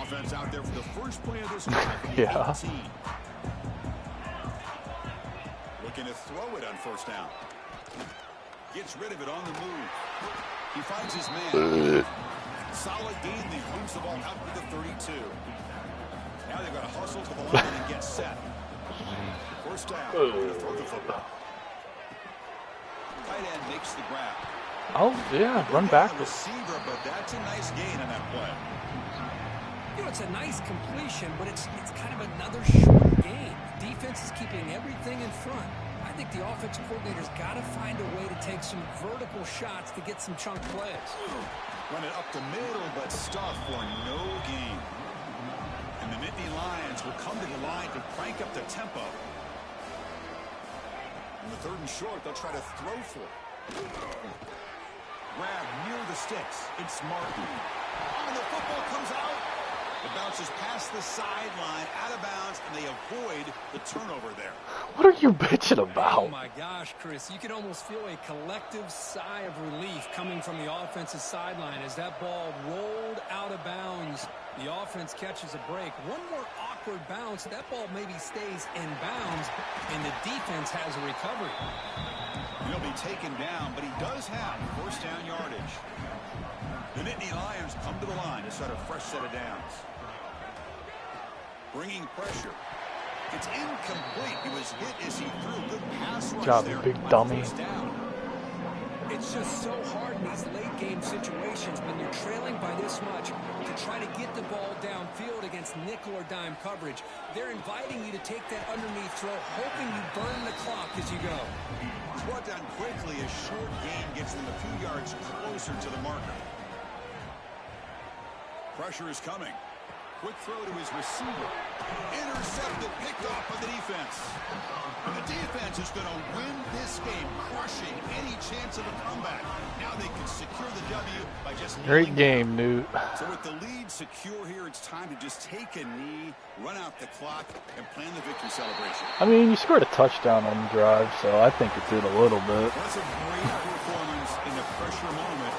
Offense out there for the first play of this drive. Yeah. 18. Looking to throw it on first down. Gets rid of it on the move. He finds his man. Solid gain there. Moves the ball out to the 32. Now they've got to hustle to the line and get set. First down. Going to throw the football. Tight end makes the grab. Oh, yeah, run backwards. Receiver, but that's a nice gain on that play. You know, it's a nice completion, but it's kind of another short game. Defense is keeping everything in front. I think the offensive coordinator's got to find a way to take some vertical shots to get some chunk plays. Run it up the middle, but stuff for no gain. And the Nittany Lions will come to the line to crank up the tempo. In the 3rd and short, they'll try to throw for it. Grab near the sticks. It's Martin. Oh, the football comes out. It bounces past the sideline, out of bounds, and they avoid the turnover there. What are you bitching about? Oh, my gosh, Chris. You can almost feel a collective sigh of relief coming from the offensive sideline as that ball rolled out of bounds. The offense catches a break. One more awkward bounce. That ball maybe stays in bounds, and the defense has a recovery. He'll be taken down, but he does have first down yardage. The Nittany Lions come to the line to start a fresh set of downs. Bringing pressure. It's incomplete. He was hit as he threw a good pass rush Job, there. big dummy. It's just so hard in these late-game situations when you're trailing by this much to try to get the ball downfield against nickel or dime coverage. They're inviting you to take that underneath throw, hoping you burn the clock as you go. Brought down quickly. A short gain gets them a few yards closer to the marker. Pressure is coming. Quick throw to his receiver. Intercepted, picked off by the defense. And the defense is going to win this game, crushing any chance of a comeback. Now they can secure the W by just... Great game, Newt. So with the lead secure here, it's time to just take a knee, run out the clock, and plan the victory celebration. I mean, you scored a touchdown on the drive, so I think it did a little bit. That's a great performance in the pressure moment.